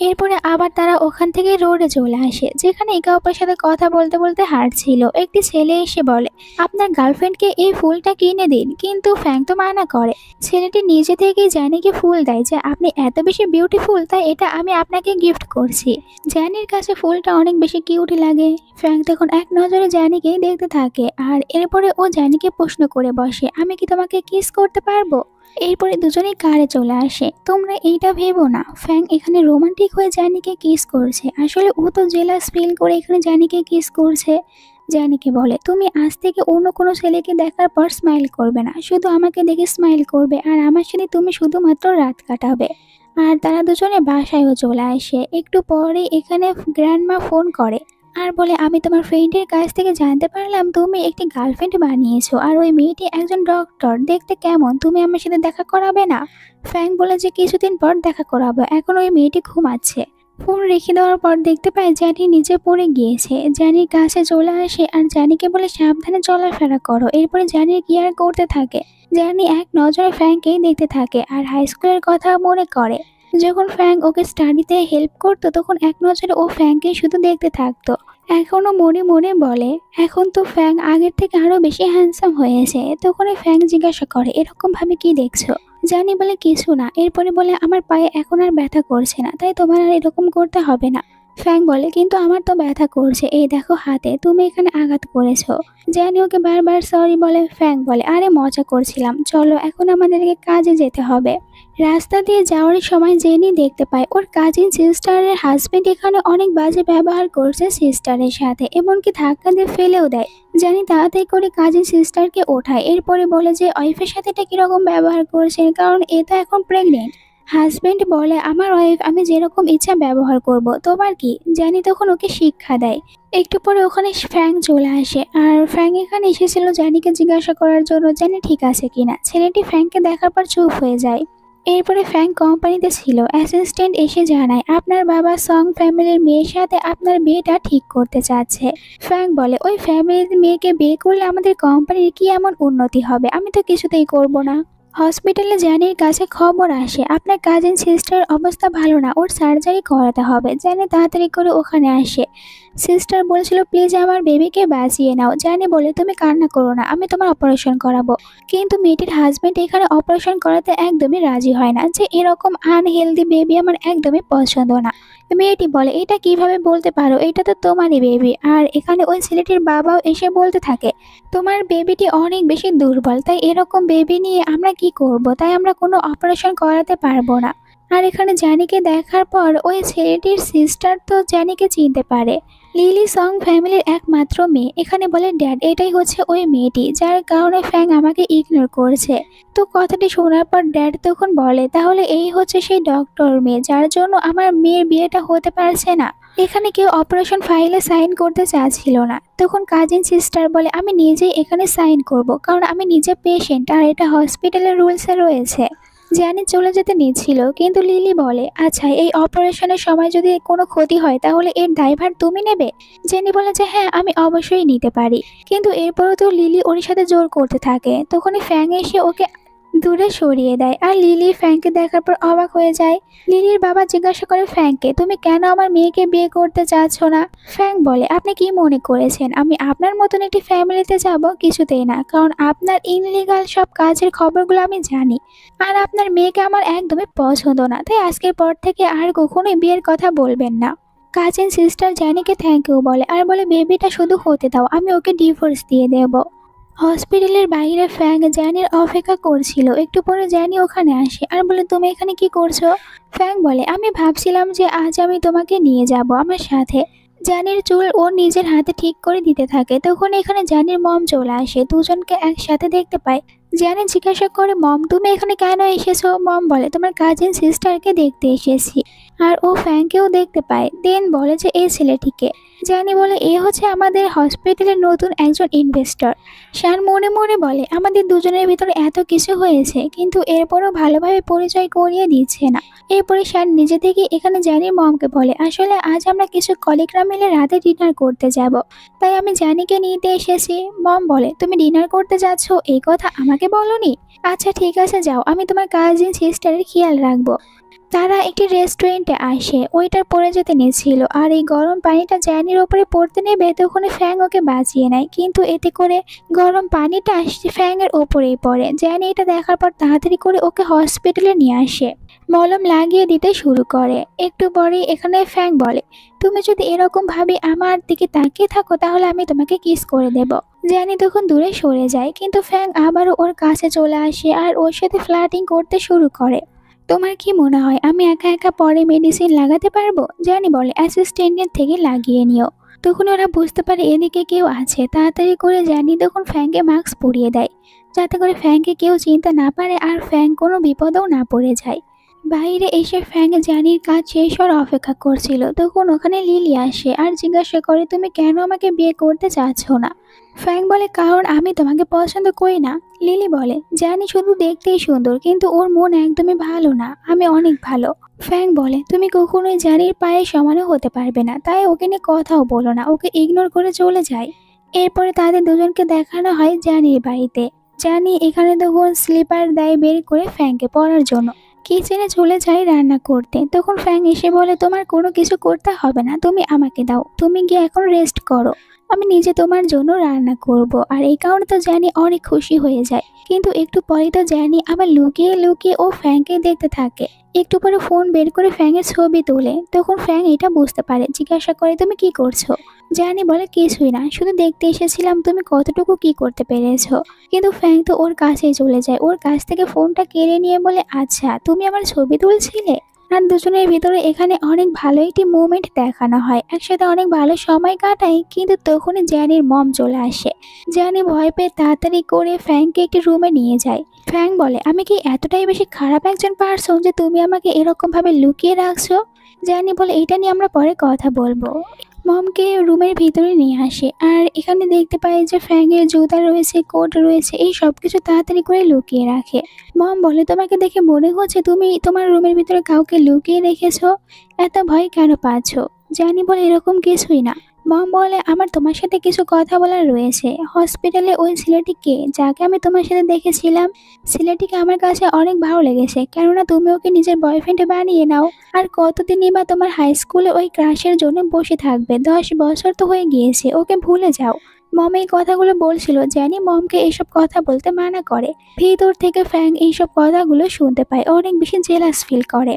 এরপরে আবার তারা ওখান থেকে রোডে চলে আসে, যেখানে একে অপরের সাথে কথা বলতে বলতে হাঁটছিল। একটি ছেলে এসে বলে, আপনার গার্লফ্রেন্ডকে এই ফুলটা কিনে দিন। কিন্তু ফ্যাং তো মানা করে। ছেলেটি নিজে থেকেই জানিকে ফুল দেয় যে, আপনি এত বেশি বিউটিফুল, তাই এটা আমি আপনাকে গিফট করছি। জানির কাছে ফুলটা অনেক বেশি কিউট লাগে। ফ্যাং তখন এক নজরে জানিকেই দেখতে থাকে, আর এরপরে ও জানিকে প্রশ্ন করে বসে, আমি কি তোমাকে কিস করতে পারবো? এরপরে দুজনেই কারে চলে আসে। তোমরা এইটা ভেবো না ফ্যাং এখানে রোমান্টিক হয়ে জানিকে কিস করছে, আসলে ও তো জেলাস ফিল করে এখানে জানিকে কিস করছে। জানিকে বলে, তুমি আজ থেকে অন্য কোনো ছেলেকে দেখার পর স্মাইল করবে না, শুধু আমাকে দেখে স্মাইল করবে, আর আমার সাথে তুমি শুধুমাত্র রাত কাটাবে। আর তারা দুজনে বাসায়ও চলে আসে। একটু পরে এখানে গ্র্যান্ডমা ফোন করে আর বলে, আমি তোমার ফ্রেন্ডের কাছ থেকে জানতে পারলাম তুমি একটি গার্লফ্রেন্ড বানিয়েছো, আর ওই মেয়েটি একজন ডক্টর, দেখতে কেমন, তুমি আমার সাথে দেখা করাবে না? ফ্যাং বলে যে কিছুদিন পর দেখা করাবো, এখন ওই মেয়েটি ঘুমাচ্ছে। ফোন রেখে দেওয়ার পর দেখতে পায় জানি নিচে পড়ে গিয়েছে। জানির কাছে চলে আসে আর জানিকে বলে, সাবধানে চলাফেরা করো। এরপরে জানির কেয়ার করতে থাকে। জানি এক নজরে ফ্যাংকেই দেখতে থাকে আর হাই স্কুলের কথা মনে করে। যখন ফ্যাং ওকে স্টাডিতে হেল্প করতো তখন এক নজরে ও ফ্যাংকে শুধু দেখতে থাকতো। এখনো মনে মনে বলে, এখন তো ফ্যাং আগের থেকে আরো বেশি হ্যান্ডসাম হয়েছে। তখনই ফ্যাং জিজ্ঞাসা করে, এরকম ভাবে কি দেখছো? জানি বলে, কিছু না। এরপরে বলে, আমার পায়ে এখন আর ব্যথা করছে না, তাই তোমার আর এরকম করতে হবে না। ফ্যাং বলে, কিন্তু আমার তো ব্যথা করছে, এই দেখো হাতে, তুমি এখানে আঘাত করেছো। জানি ওকে বারবার সরি বলে। ফ্যাং বলে, আরে মজা করছিলাম, চলো এখন আমাদেরকে কাজে যেতে হবে। রাস্তা দিয়ে যাওয়ার সময় জেনি দেখতে পায় ওর কাজিন সিস্টারের হাজবেন্ড এখানে অনেক বাজে ব্যবহার করছে সিস্টারের সাথে, এমনকি ধাক্কা দিয়ে ফেলেও দেয়। জানি তাড়াতাড়ি করে কাজিন সিস্টারকে ওঠায়। এরপরে বলে যে ওয়াইফের সাথে এটা কিরকম ব্যবহার করছে, কারণ এ তো এখন প্রেগনেন্ট। হাজবেন্ড বলে, আমার ওয়াইফ আমি যেরকম ইচ্ছা ব্যবহার করব, তোমার কি? জানি তখন ওকে শিক্ষা দেয়। একটু পরে ওখানে ফ্যাং চলে আসে, আর ফ্যাং এখানে এসেছিল জানিকে জিজ্ঞাসা করার জন্য জানি ঠিক আছে কিনা। ছেলেটি ফ্যাংকে দেখার পর চুপ হয়ে যায়। এরপরে ফ্যাং কোম্পানিতে ছিল। অ্যাসিস্ট্যান্ট এসে জানায়, আপনার বাবা সং ফ্যামিলির মেয়ের সাথে আপনার বিয়েটা ঠিক করতে চাচ্ছে। ফ্যাং বলে, ওই ফ্যামিলির মেয়েকে বিয়ে করলে আমাদের কোম্পানির কি এমন উন্নতি হবে? আমি তো কিছুতেই করব না। হসপিটালে জানির কাছে খবর আসে, আপনার কাজিন সিস্টার অবস্থা ভালো না, ওর সার্জারি করাতে হবে। জানি তাড়াতাড়ি করে ওখানে আসে। সিস্টার বলছিল, প্লিজ আমার বেবিকে বাঁচিয়ে নাও। জানি বলে, তুমি কান্না করো না, আমি তোমার অপারেশন করাবো। কিন্তু মেয়েটির হাজবেন্ড এখানে অপারেশন করাতে একদমই রাজি হয় না, যে এরকম আনহেলদি বেবি আমার একদমই পছন্দ না। মেয়েটি বলে, এটা কিভাবে বলতে পারো, এটা তো তোমারই বেবি। আর এখানে ওই ছেলেটির বাবাও এসে বলতে থাকে, তোমার বেবিটি অনেক বেশি দুর্বল, তাই এরকম বেবি নিয়ে আমরা কি করব, তাই আমরা কোনো অপারেশন করাতে পারবো না। আর এখানে জানিকে দেখার পর ওই ছেলেটির সিস্টার তো জানিকে চিনতে পারে। লিলি সং ফ্যামিলির একমাত্র মেয়ে। এখানে বলে ড্যাড এটাই হচ্ছে ওই মেয়েটি যার কারণে ফ্যাং আমাকে ইগনোর করছে। তো কথাটি শোনার পর ড্যাড তখন বলে তাহলে এই হচ্ছে সেই ডক্টর মেয়ে যার জন্য আমার মেয়ের বিয়েটা হতে পারছে না। এখানে কেউ অপারেশন ফাইলে সাইন করতে চাচ্ছিল না। তখন কাজিন সিস্টার বলে আমি নিজেই এখানে সাইন করব, কারণ আমি নিজে পেশেন্ট আর এটা হসপিটালের রুলসে রয়েছে। জ্যানি চলে যেতে নিচ্ছিল, কিন্তু লিলি বলে আচ্ছা এই অপারেশনের সময় যদি কোনো ক্ষতি হয় তাহলে এর দায়ভার তুমি নেবে। জেনি বলে যে হ্যাঁ আমি অবশ্যই নিতে পারি, কিন্তু এরপরও তো লিলি ওর সাথে জোর করতে থাকে। তখনই ফ্যাং এসে ওকে দূরে সরিয়ে দেয় আর লিলি ফ্যাংকে দেখার পর অবাক হয়ে যায়। লিলির বাবা জিজ্ঞাসা করে ফ্যাংকে তুমি কেন আমার মেয়েকে বিয়ে করতে চাচ্ছ না। ফ্যাং বলে আপনি কি মনে করেছেন আমি আপনার মতন একটি ফ্যামিলিতে যাব? কিছুতেই না, কারণ আপনার ইনলিগাল সব কাজের খবরগুলো আমি জানি, আর আপনার মেয়েকে আমার একদমই পছন্দ না। তাই আজকের পর থেকে আর কখনোই বিয়ের কথা বলবেন না। কাজিন সিস্টার জ্যানিকে থ্যাংক ইউ বলে আর বলে বেবিটা শুধু হতে দাও, আমি ওকে ডিভোর্স দিয়ে দেব। হসপিটালের বাইরে ফ্যাং জ্যানির অপেক্ষা করছিল। একটু পরে জ্যানি ওখানে আসে আর বলে তুমি এখানে কি করছো? ফ্যাং বলে আমি ভাবছিলাম যে আজ আমি তোমাকে নিয়ে যাব আমার সাথে। জ্যানির চুল ওর নিজের হাতে ঠিক করে দিতে থাকে। তখন এখানে জ্যানির মম চলে আসে, দুজনকে একসাথে দেখতে পায়। জ্যানি জিজ্ঞাসা করে মম তুমি এখানে কেন এসেছো? মম বলে তোমার কাজিন সিস্টারকে দেখতে এসেছি। আর ও ফ্যাংকেও দেখতে পায়, দেন বলে যে এই ছেলেটিকে। জ্যানি বলে এ হচ্ছে আমাদের হসপিটালের নতুন একজন ইনভেস্টর। শান মনে মনে বলে আমাদের দুজনের ভিতরে এত কিছু হয়েছে, কিন্তু এরপরও ভালোভাবে পরিচয় করিয়ে দিচ্ছে না। এরপরে শান নিজে থেকে এখানে জ্যানির মমকে বলে আসলে আজ আমরা কিছু কলিগরা মিলে রাতে ডিনার করতে যাব, তাই আমি জ্যানিকে নিতে এসেছি। মম বলে তুমি ডিনার করতে যাচ্ছ, এই কথা আমাকে বলনি? আচ্ছা ঠিক আছে যাও, আমি তোমার কাজিন সিস্টারের খেয়াল রাখবো। তারা একটি রেস্টুরেন্টে আসে, ওইটার পড়ে যেতে নিয়েছিল আর এই গরম পানিটা জ্যানির ওপরে পড়তে নেবে তখন ফ্যাং ওকে বাঁচিয়ে নেয়, কিন্তু এতে করে গরম পানিটা আসছে ফ্যাং এর ওপরেই পড়ে। জ্যানি এটা দেখার পর তাড়াতাড়ি করে ওকে হসপিটালে নিয়ে আসে, মলম লাগিয়ে দিতে শুরু করে। একটু পরেই এখানে ফ্যাং বলে তুমি যদি এরকম ভাবে আমার দিকে তাকিয়ে থাকো তাহলে আমি তোমাকে কিস করে দেব। জ্যানি তখন দূরে সরে যায়, কিন্তু ফ্যাং আবারও ওর কাছে চলে আসে আর ওর সাথে ফ্লার্টিং করতে শুরু করে। তোমার কি মনে হয় আমি একা একা পরে মেডিসিন লাগাতে পারবো? জানি বলে অ্যাসিস্ট্যান্টের থেকে লাগিয়ে নিও। তখন ওরা বুঝতে পারে এদিকে কেউ আছে। তাড়াতাড়ি করে জানি তখন ফ্যাংকে মাস্ক পরিয়ে দেয়, যাতে করে ফ্যাংকে কেউ চিনতে না পারে আর ফ্যাং কোনো বিপদেও না পড়ে যায়। বাইরে এসে ফ্যাং জানির কাজ শেষ হওয়ার অপেক্ষা করছিল। তখন ওখানে লিলি আসে আর জিজ্ঞাসা করে তুমি কেন আমাকে বিয়ে করতে চাচ্ছ না? ফ্যাং বলে কারণ আমি তোমাকে পছন্দ করি না। লিলি বলে জানি শুধু দেখতেই সুন্দর, কিন্তু ওর মন একদমই ভালো না, আমি অনেক ভালো। ফ্যাং বলে তুমি কখনোই জানির পায়ে সমানও হতে পারবে না, তাই ওকে নিয়ে কথাও বলো না, ওকে ইগনোর করে চলে যায়। এরপরে তাদের দুজনকে দেখানো হয় জানির বাড়িতে। জানি এখানে তখন স্লিপার দেয় বের করে ফ্যাংকে পরার জন্য। কিচেনে চলে যায় রান্না করতে। তখন ফ্যাং এসে বলে তোমার কোনো কিছু করতে হবে না, তুমি আমাকে দাও, তুমি গিয়ে এখন রেস্ট করো, আমি নিজে তোমার জন্য রান্না করব। আর এই কারণে তো জানি অনেক খুশি হয়ে যায়, কিন্তু একটু পরে তো জানি আবার লুকিয়ে লুকিয়ে ও ফ্যাংকে দেখতে থাকে। একটু পরে ফোন বের করে ফ্যাংয়ের ছবি তোলে। তখন ফ্যাং এটা বুঝতে পারে, জিজ্ঞাসা করে তুমি কি করছো? জানি বলে কিছুই না, শুধু দেখতে এসেছিলাম তুমি কতটুকু কি করতে পেরেছো। কিন্তু ফ্যাং তো ওর কাছেই চলে যায়, ওর কাছ থেকে ফোনটা কেড়ে নিয়ে বলে আচ্ছা তুমি আমার ছবি তুলছিলে। আর দুজনের ভিতরে এখানে অনেক ভালো একটি মোমেন্ট দেখানো হয়, একসাথে অনেক ভালো সময় কাটায়। কিন্তু তখনই জ্যানির মম চলে আসে। জ্যানি ভয় পেয়ে তাড়াতাড়ি করে ফ্যাংকে একটি রুমে নিয়ে যায়। ফ্যাং বলে আমি কি এতটাই বেশি খারাপ একজন পার্সন যে তুমি আমাকে এরকম ভাবে লুকিয়ে রাখছো? জ্যানি বলে এটা নিয়ে আমরা পরে কথা বলবো। মমকে রুমের ভিতরে নিয়ে আসে আর এখানে দেখতে পাই যে ফ্যাংয়ের জুতা রয়েছে, কোট রয়েছে, এই সব কিছু তাড়াতাড়ি করে লুকিয়ে রাখে। মম বলে তোমাকে দেখে মনে হচ্ছে তুমি তোমার রুমের ভিতরে কাউকে লুকিয়ে রেখেছো, এত ভয় কেন পাচ্ছ? জানি বলে এরকম কিছুই না। মম বলে আমার তোমার সাথে কিছু কথা বলার রয়েছে। হসপিটালে ওই ছেলেটিকে যাকে আমি তোমার সাথে দেখেছিলাম, ছেলেটিকে আমার কাছে অনেক ভালো লেগেছে, কেননা তুমি ওকে নিজের বয়ফ্রেন্ডে বানিয়ে নাও। আর কতদিনই বা তোমার হাই স্কুলে ওই ক্রাশের জন্য বসে থাকবে? 10 বছর তো হয়ে গিয়েছে, ওকে ভুলে যাও। মম এই কথাগুলো বলছিল, জানি মমকে এসব কথা বলতে মানা করে। ভিতর থেকে ফ্যাং এইসব কথাগুলো শুনতে পায়, অনেক বেশি জেলাস ফিল করে।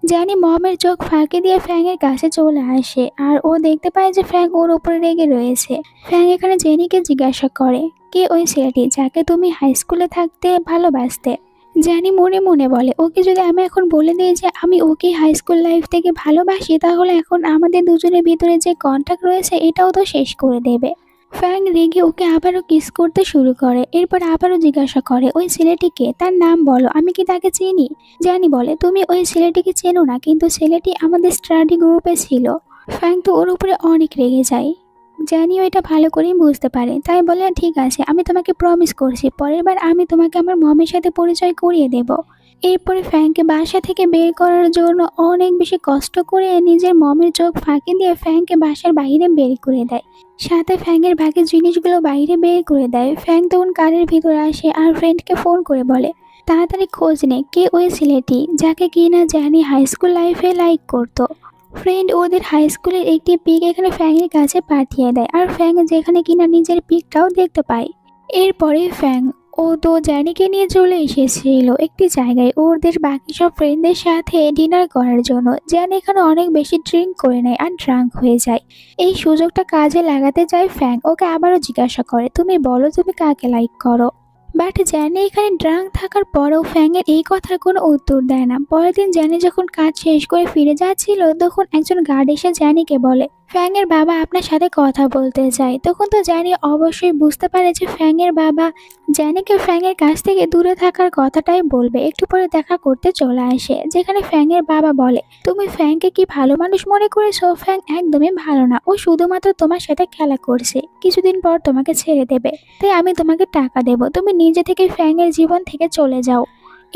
জানি মমের চোখ ফাঁকি দিয়ে ফ্যাংয়ের কাছে চলে আসে আর ও দেখতে পায় যে ফ্যাং ওর উপরে রেগে রয়েছে। ফ্যাং এখানে জেনিকে জিজ্ঞাসা করে কে ওই ছেলেটি যাকে তুমি হাই স্কুলে থাকতে ভালোবাসতে? জানি মনে মনে বলে, ওকে যদি আমি এখন বলে দিই যে আমি ওকে হাই স্কুল লাইফ থেকে ভালোবাসি, তাহলে এখন আমাদের দুজনের ভিতরে যে কন্টাক্ট রয়েছে এটাও তো শেষ করে দেবে। ফ্যাং রেগে ওকে আবারও কিস করতে শুরু করে। এরপর আবারও জিজ্ঞাসা করে, ওই ছেলেটিকে, তার নাম বলো, আমি কি তাকে চিনি? জানি বলে, তুমি ওই ছেলেটিকে চেনো না, কিন্তু ছেলেটি আমাদের স্টাডি গ্রুপে ছিল। ফ্যাং তো ওর উপরে অনেক রেগে যায়। জানিও এটা ভালো করেই বুঝতে পারে, তাই বলে, ঠিক আছে, আমি তোমাকে প্রমিস করছি পরের বার আমি তোমাকে আমার মমের সাথে পরিচয় করিয়ে দেব। এরপরে ফ্যাংকে বাসা থেকে বের করার জন্য অনেক বেশি কষ্ট করে নিজের মমের চোখ ফাঁকি দিয়ে ফ্যাংকে বাসার বাইরে বের করে দেয়। সাথে ফ্যাংয়ের বাকি জিনিসগুলো বাইরে বের করে দেয়। ফ্যাং তখন কারের ভিতরে আসে আর ফ্রেন্ডকে ফোন করে বলে, তাড়াতাড়ি খোঁজ নে কে ওই ছেলেটি যাকে কিনা জানি হাই স্কুল লাইফে লাইক করতো। ফ্রেন্ড ওদের হাই স্কুলের একটি পিক এখানে ফ্যাংয়ের কাছে পাঠিয়ে দেয়, আর ফ্যাং যেখানে কিনা নিজের পিকটাও দেখতে পায়। এরপরে ফ্যাং ও তো জ্যানিকে নিয়ে চলে এসেছিল একটি জায়গায় ওদের বাকি সব ফ্রেন্ডদের সাথে ডিনার করার জন্য। জ্যান এখানে অনেক বেশি ড্রিঙ্ক করে নেয় আর ড্রাঙ্ক হয়ে যায়। এই সুযোগটা কাজে লাগাতে যায় ফ্যাং। ওকে আবারও জিজ্ঞাসা করে, তুমি বলো তুমি কাকে লাইক করো? বাট জ্যানি এখানে ড্রাঙ্ক থাকার পরেও ফ্যাংয়ের এই কথার কোনো উত্তর দেয় না। পরের দিন জ্যানি যখন কাজ শেষ করে ফিরে যাচ্ছিল, তখন একজন গার্ড এসে জ্যানিকে বলে, ফ্যাংয়ের বাবা আপনার সাথে কথা বলতে চায়। তখন তো জ্যানি অবশ্যই বুঝতে পারে যে ফ্যাংয়ের বাবা জ্যানিকে ফ্যাংয়ের কাছ থেকে দূরে থাকার কথাটাই বলবে। একটু পরে দেখা করতে চলে আসে, যেখানে ফ্যাংয়ের বাবা বলে, তুমি ফ্যাংকে কি ভালো মানুষ মনে করেছো? ফ্যাং একদমই ভালো না, ও শুধুমাত্র তোমার সাথে খেলা করছে, কিছুদিন পর তোমাকে ছেড়ে দেবে, তাই আমি তোমাকে টাকা দেবো, তুমি নিজে থেকে ফ্যাংয়ের জীবন থেকে চলে যাও।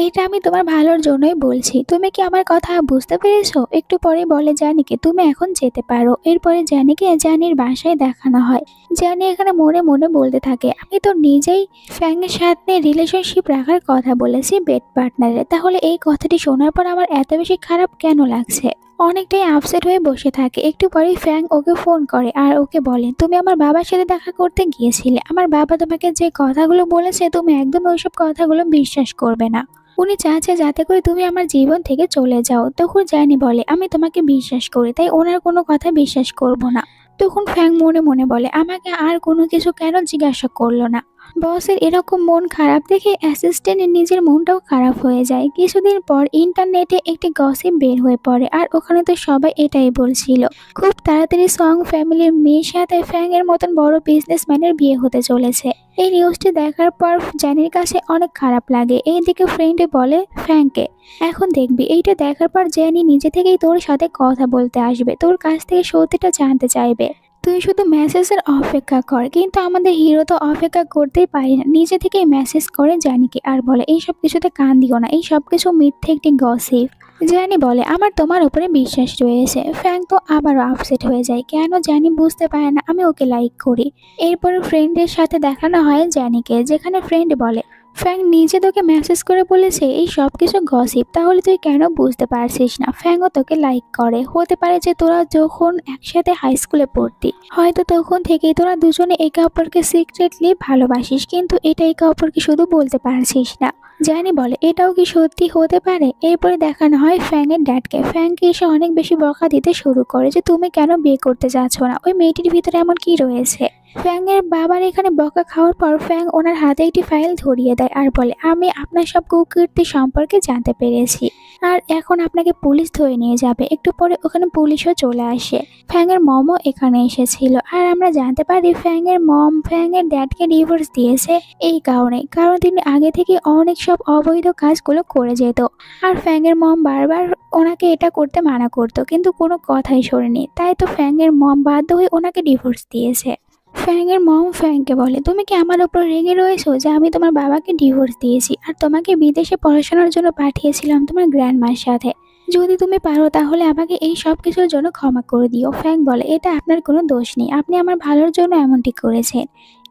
এটা আমি তোমার ভালোর জন্যই বলছি, তুমি কি আমার কথা বুঝতে পেরেছো? একটু পরে বলে জানিকে, তুমি এখন যেতে পারো। এরপরে জানিকে জানির বাসায় দেখানো হয়। জানি এখানে মনে মনে বলতে থাকে, আমি তো নিজেই ফ্যাংয়ের সাথে রিলেশনশিপ রাখার কথা বলেছি বেড পার্টনারে, তাহলে এই কথাটি শোনার পর আমার এত বেশি খারাপ কেন লাগছে? অনেকটাই আপসেট হয়ে বসে থাকে। একটু পরেই ফ্যাং ওকে ফোন করে আর ওকে বলে, তুমি আমার বাবার সাথে দেখা করতে গিয়েছিলে, আমার বাবা তোমাকে যে কথাগুলো বলেছে তুমি একদম ওইসব কথাগুলো বিশ্বাস করবে না। উনি চাচ্ছে যাতে করে তুমি আমার জীবন থেকে চলে যাও। তখন জানি বলে, আমি তোমাকে বিশ্বাস করি, তাই ওনার কোনো কথা বিশ্বাস করব না। তখন ফ্যাং মনে মনে বলে, আমাকে আর কোনো কিছু কেন জিজ্ঞাসা করলো না? বসের এরকম মন খারাপ দেখে অ্যাসিস্ট্যান্টের নিজের মনটাও খারাপ হয়ে যায়। কিছুদিন পর ইন্টারনেটে একটি গসিপ বের হয়ে পড়ে, আর ওখানে তো সবাই এটাই বলছিল, খুব তাড়াতাড়ি সং ফ্যামিলির মেয়ের সাথে ফ্যাং এর মতন বড় বিজনেসম্যানের বিয়ে হতে চলেছে। এই নিউজটি দেখার পর জানির কাছে অনেক খারাপ লাগে। এইদিকে ফ্রেন্ডে বলে ফ্যাংকে, এখন দেখবি এইটা দেখার পর জ্যানি নিজে থেকেই তোর সাথে কথা বলতে আসবে, তোর কাছ থেকে সত্যিটা জানতে চাইবে, তুই শুধু মেসেজের অপেক্ষা কর। কিন্তু আমাদের হিরো তো অপেক্ষা করতেই পারি না, নিজে থেকেই মেসেজ করে জানিকে আর বলে, এই সব কিছুতে কান দিও না, এই সব কিছু মিথ্যে একটি গসিপ। জানি বলে, আমার তোমার উপরে বিশ্বাস রয়েছে। ফ্যাং তো আবারও আপসেট হয়ে যায়, কেন জানি বুঝতে পারে না আমি ওকে লাইক করি। এরপরে ফ্রেন্ডের সাথে দেখানো হয় জানিকে, যেখানে ফ্রেন্ড বলে, ফ্যাং নিজে তোকে মেসেজ করে বলেছে এই সব কিছু গসিপ, তাহলে তুই কেন বুঝতে পারছিস না? ফ্যাংও তোকে লাইক করে, হতে পারে যে তোরা যখন একসাথে হাই স্কুলে পড়তি, হয়তো তখন থেকেই তোরা দুজনে একে অপরকে সিক্রেটলি ভালোবাসিস, কিন্তু এটা একে অপরকে শুধু বলতে পারছিস না। জানি বলে, এটাও কি সত্যি হতে পারে? এরপরে দেখানো হয় ফ্যাংয়ের ড্যাডকে। ফ্যাংকে এসে অনেক বেশি বকা দিতে শুরু করে যে তুমি কেন বিয়ে করতে যাচ্ছ না, ওই মেয়েটির ভিতরে এমন কি রয়েছে? ফ্যাংয়ের বাবার এখানে বকা খাওয়ার পর ফ্যাং ওনার হাতে একটি ফাইল ধরিয়ে দেয় আর বলে, আমি আপনার সব কুকীর্তি সম্পর্কে জানতে পেরেছি, আর এখন আপনাকে পুলিশ ধরে নিয়ে যাবে। একটু পরে ওখানে পুলিশও চলে আসে। ফ্যাংয়ের মমও এখানে এসেছিল, আর আমরা জানতে পারি ফ্যাংয়ের মম ফ্যাংয়ের ড্যাডকে ডিভোর্স দিয়েছে এই কারণে, কারণ তিনি আগে থেকে অনেক সব অবৈধ কাজগুলো করে যেত, আর ফ্যাংয়ের মম বারবার ওনাকে এটা করতে মানা করতো, কিন্তু কোনো কথাই শোনেনি, তাই তো ফ্যাংয়ের মম বাধ্য হয়ে ওনাকে ডিভোর্স দিয়েছে। ফ্যাংয়ের মম ফ্যাংকে বলে, তুমি কি আমার উপর রেগে রয়েছো যে আমি তোমার বাবাকে ডিভোর্স দিয়েছি আর তোমাকে বিদেশে পড়াশোনার জন্য পাঠিয়েছিলাম তোমার গ্র্যান্ডমার সাথে? যদি তুমি পারো তাহলে আমাকে এই সব কিছুর জন্য ক্ষমা করে দিও। ফ্যাং বলে, এটা আপনার কোনো দোষ নেই, আপনি আমার ভালোর জন্য এমনটি করেছেন।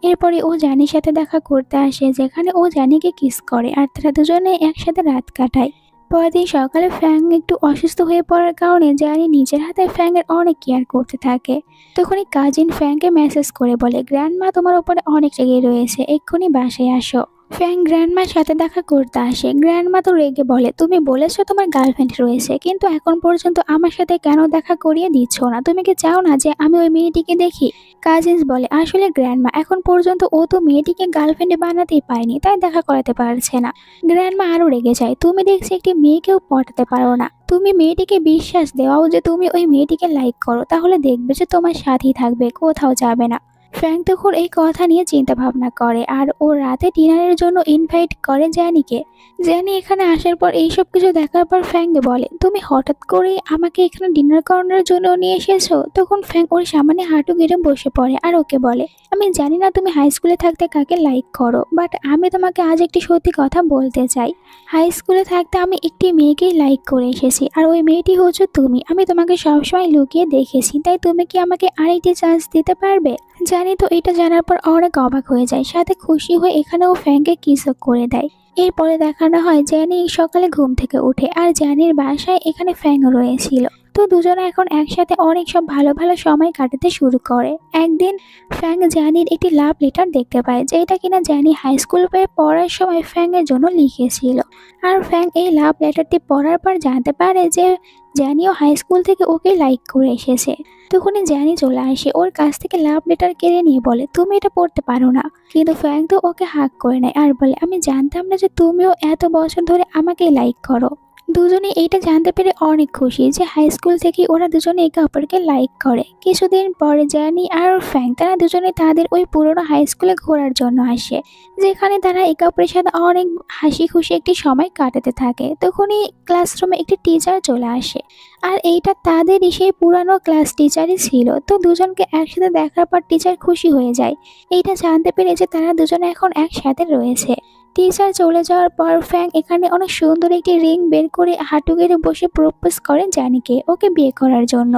এরপরে ও জানির সাথে দেখা করতে আসে, যেখানে ও জানিকে কিস করে আর তারা দুজনে একসাথে রাত কাটায়। পরের দিন সকালে ফ্যাং একটু অসুস্থ হয়ে পড়ার কারণে জানি নিজের হাতে ফ্যাংয়ের অনেক কেয়ার করতে থাকে। তখনই কাজিন ফ্যাংকে মেসেজ করে বলে, গ্র্যান্ডমা তোমার উপরে অনেক রেগে রয়েছে, এক্ষুনি বাসায় আসো। ফ্যাং গ্র্যান্ডমার সাথে দেখা করতে আসে। গ্র্যান্ডমা তো রেগে বলে, তুমি বলেছো তোমার গার্লফ্রেন্ড রয়েছে, কিন্তু এখন পর্যন্ত আমার সাথে কেন দেখা করিয়ে দিচ্ছ না? তুমি কি চাও না যে আমি ওই মেয়েটিকে দেখি? কাজিন্স বলে, আসলে গ্র্যান্ডমা এখন পর্যন্ত ও তো মেয়েটিকে গার্লফ্রেন্ড বানাতেই পারেনি, তাই দেখা করাতে পারছে না। গ্র্যান্ডমা আরো রেগে যায়, তুমি দেখছি একটি মেয়েকেও পটাতে পারো না। তুমি মেয়েটিকে বিশ্বাস দেওয়াও যে তুমি ওই মেয়েটিকে লাইক করো, তাহলে দেখবে যে তোমার সাথেই থাকবে, কোথাও যাবে না। ফ্র্যাঙ্ক তখন এই কথা নিয়ে চিন্তা ভাবনা করে আর ও রাতে ডিনারের জন্য ইনভাইট করে জ্যানিকে। জ্যানি এখানে আসার পর এইসব কিছু দেখার পর ফ্র্যাঙ্ক বলে, তুমি হঠাৎ করে আমাকে এখানে ডিনার করানোর জন্য নিয়ে এসেছো? তখন ফ্র্যাঙ্ক ওর সামনে হাঁটু গেড়ে বসে পড়ে আর ওকে বলে, আমি জানি না তুমি হাই স্কুলে থাকতে কাকে লাইক করো, বাট আমি তোমাকে আজ একটি সত্যি কথা বলতে চাই। হাই স্কুলে থাকতে আমি একটি মেয়েকেই লাইক করে এসেছি, আর ওই মেয়েটি হচ্ছে তুমি। আমি তোমাকে সবসময় লুকিয়ে দেখেছি, তাই তুমি কি আমাকে আরেকটি চান্স দিতে পারবে? জানি তো এটা জানার পর অনেক অবাক হয়ে যায়, সাথে খুশি হয়ে এখানেও ফ্র্যাঙ্ককে কিসও করে দেয়। এরপরে দেখানো হয় জ্যানি সকালে ঘুম থেকে উঠে আর জ্যানির বাসায় এখানে ফ্র্যাঙ্ক রয়েছিল। তো দুজনে এখন একসাথে অনেক সব ভালো ভালো সময় কাটাতে শুরু করে। একদিন ফ্র্যাঙ্ক জ্যানির একটি লাভ লেটার দেখতে পায়, যেটা কিনা জ্যানি হাই স্কুল পড়ার সময় ফ্র্যাঙ্কের জন্য লিখেছিল। আর ফ্র্যাঙ্ক এই লাভ লেটারটি পড়ার পর জানতে পারে যে জ্যানিও হাই স্কুল থেকে ওকে লাইক করে এসেছে। তখনই জ্যানি চলে আসে, ওর কাছ থেকে লাভ লেটার কেড়ে নিয়ে বলে, তুমি এটা পড়তে পারো না। কিন্তু ফ্র্যাঙ্ক তো ওকে হাক করে নেয় আর বলে, আমি জানতাম না যে তুমিও এত বছর ধরে আমাকে লাইক করো। দুজনে এইটা জানতে পেরে অনেক খুশি যে হাই স্কুল থেকে ওরা দুজনে একে অপরকে লাইক করে। কিছুদিন পরে জ্যানি আর ফ্র্যাঙ্ক তারা দুজনে তাদের ওই পুরোনো হাই স্কুলে ঘোরার জন্য আসে, যেখানে তারা একে অপরের সাথে অনেক হাসি খুশি একটি সময় কাটাতে থাকে। তখনই ক্লাসরুমে একটি টিচার চলে আসে, আর এইটা তাদেরই সেই পুরানো ক্লাস টিচারই ছিল। তো দুজনকে একসাথে দেখার পর টিচার খুশি হয়ে যায়, এইটা জানতে পেরে যে তারা দুজনে এখন একসাথে রয়েছে। টিচার চলে যাওয়ার পর ফ্র্যাঙ্ক এখানে অনেক সুন্দর একটি রিং বের করে হাঁটু গেড়ে বসে প্রপোজ করে জ্যানিকে ওকে বিয়ে করার জন্য।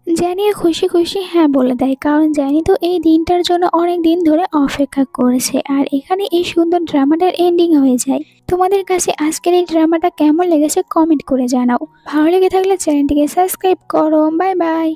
জ্যানিও খুশি খুশি হ্যাঁ বলে দেয়, কারণ জ্যানি তো এই দিনটার জন্য অনেক দিন ধরে অপেক্ষা করেছে। আর এখানে এই সুন্দর ড্রামাটার এন্ডিং হয়ে যায়। তোমাদের কাছে আজকের এই ড্রামাটা কেমন লেগেছে কমেন্ট করে জানাও। ভালো লেগে থাকলে চ্যানেলটিকে সাবস্ক্রাইব করো। Bye bye.